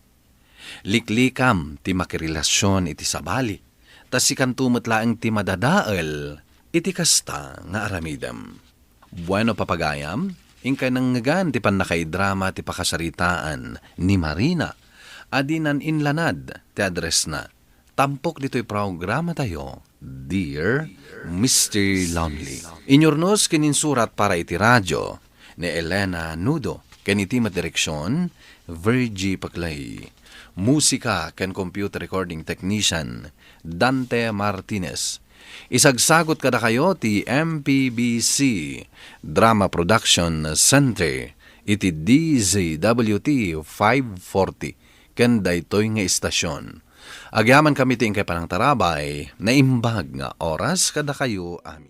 Liklikam ti makirelasyon iti sabali, tas si kantumot laeng ti madadael, iti kasta nga aramidam. Bueno papagayam, ingkay nanggagan ti panakaidrama ti pakasaritaan ni Marina, adinan inlanad ti address na. Tampok dito'y programa tayo, Dear Mr. Lonely. Inyornos kininsurat para iti radyo ni Elena Nudo. Kanitimat direksyon, Virgie Paclay. Musika ken computer recording technician, Dante Martinez. Isagsagot kada kayo ti MPBC Drama Production Center iti DZWT 540 ken daytoy nga istasyon. Agyaman kami ting kay panang tarabay na imbag nga oras kada kayo amin.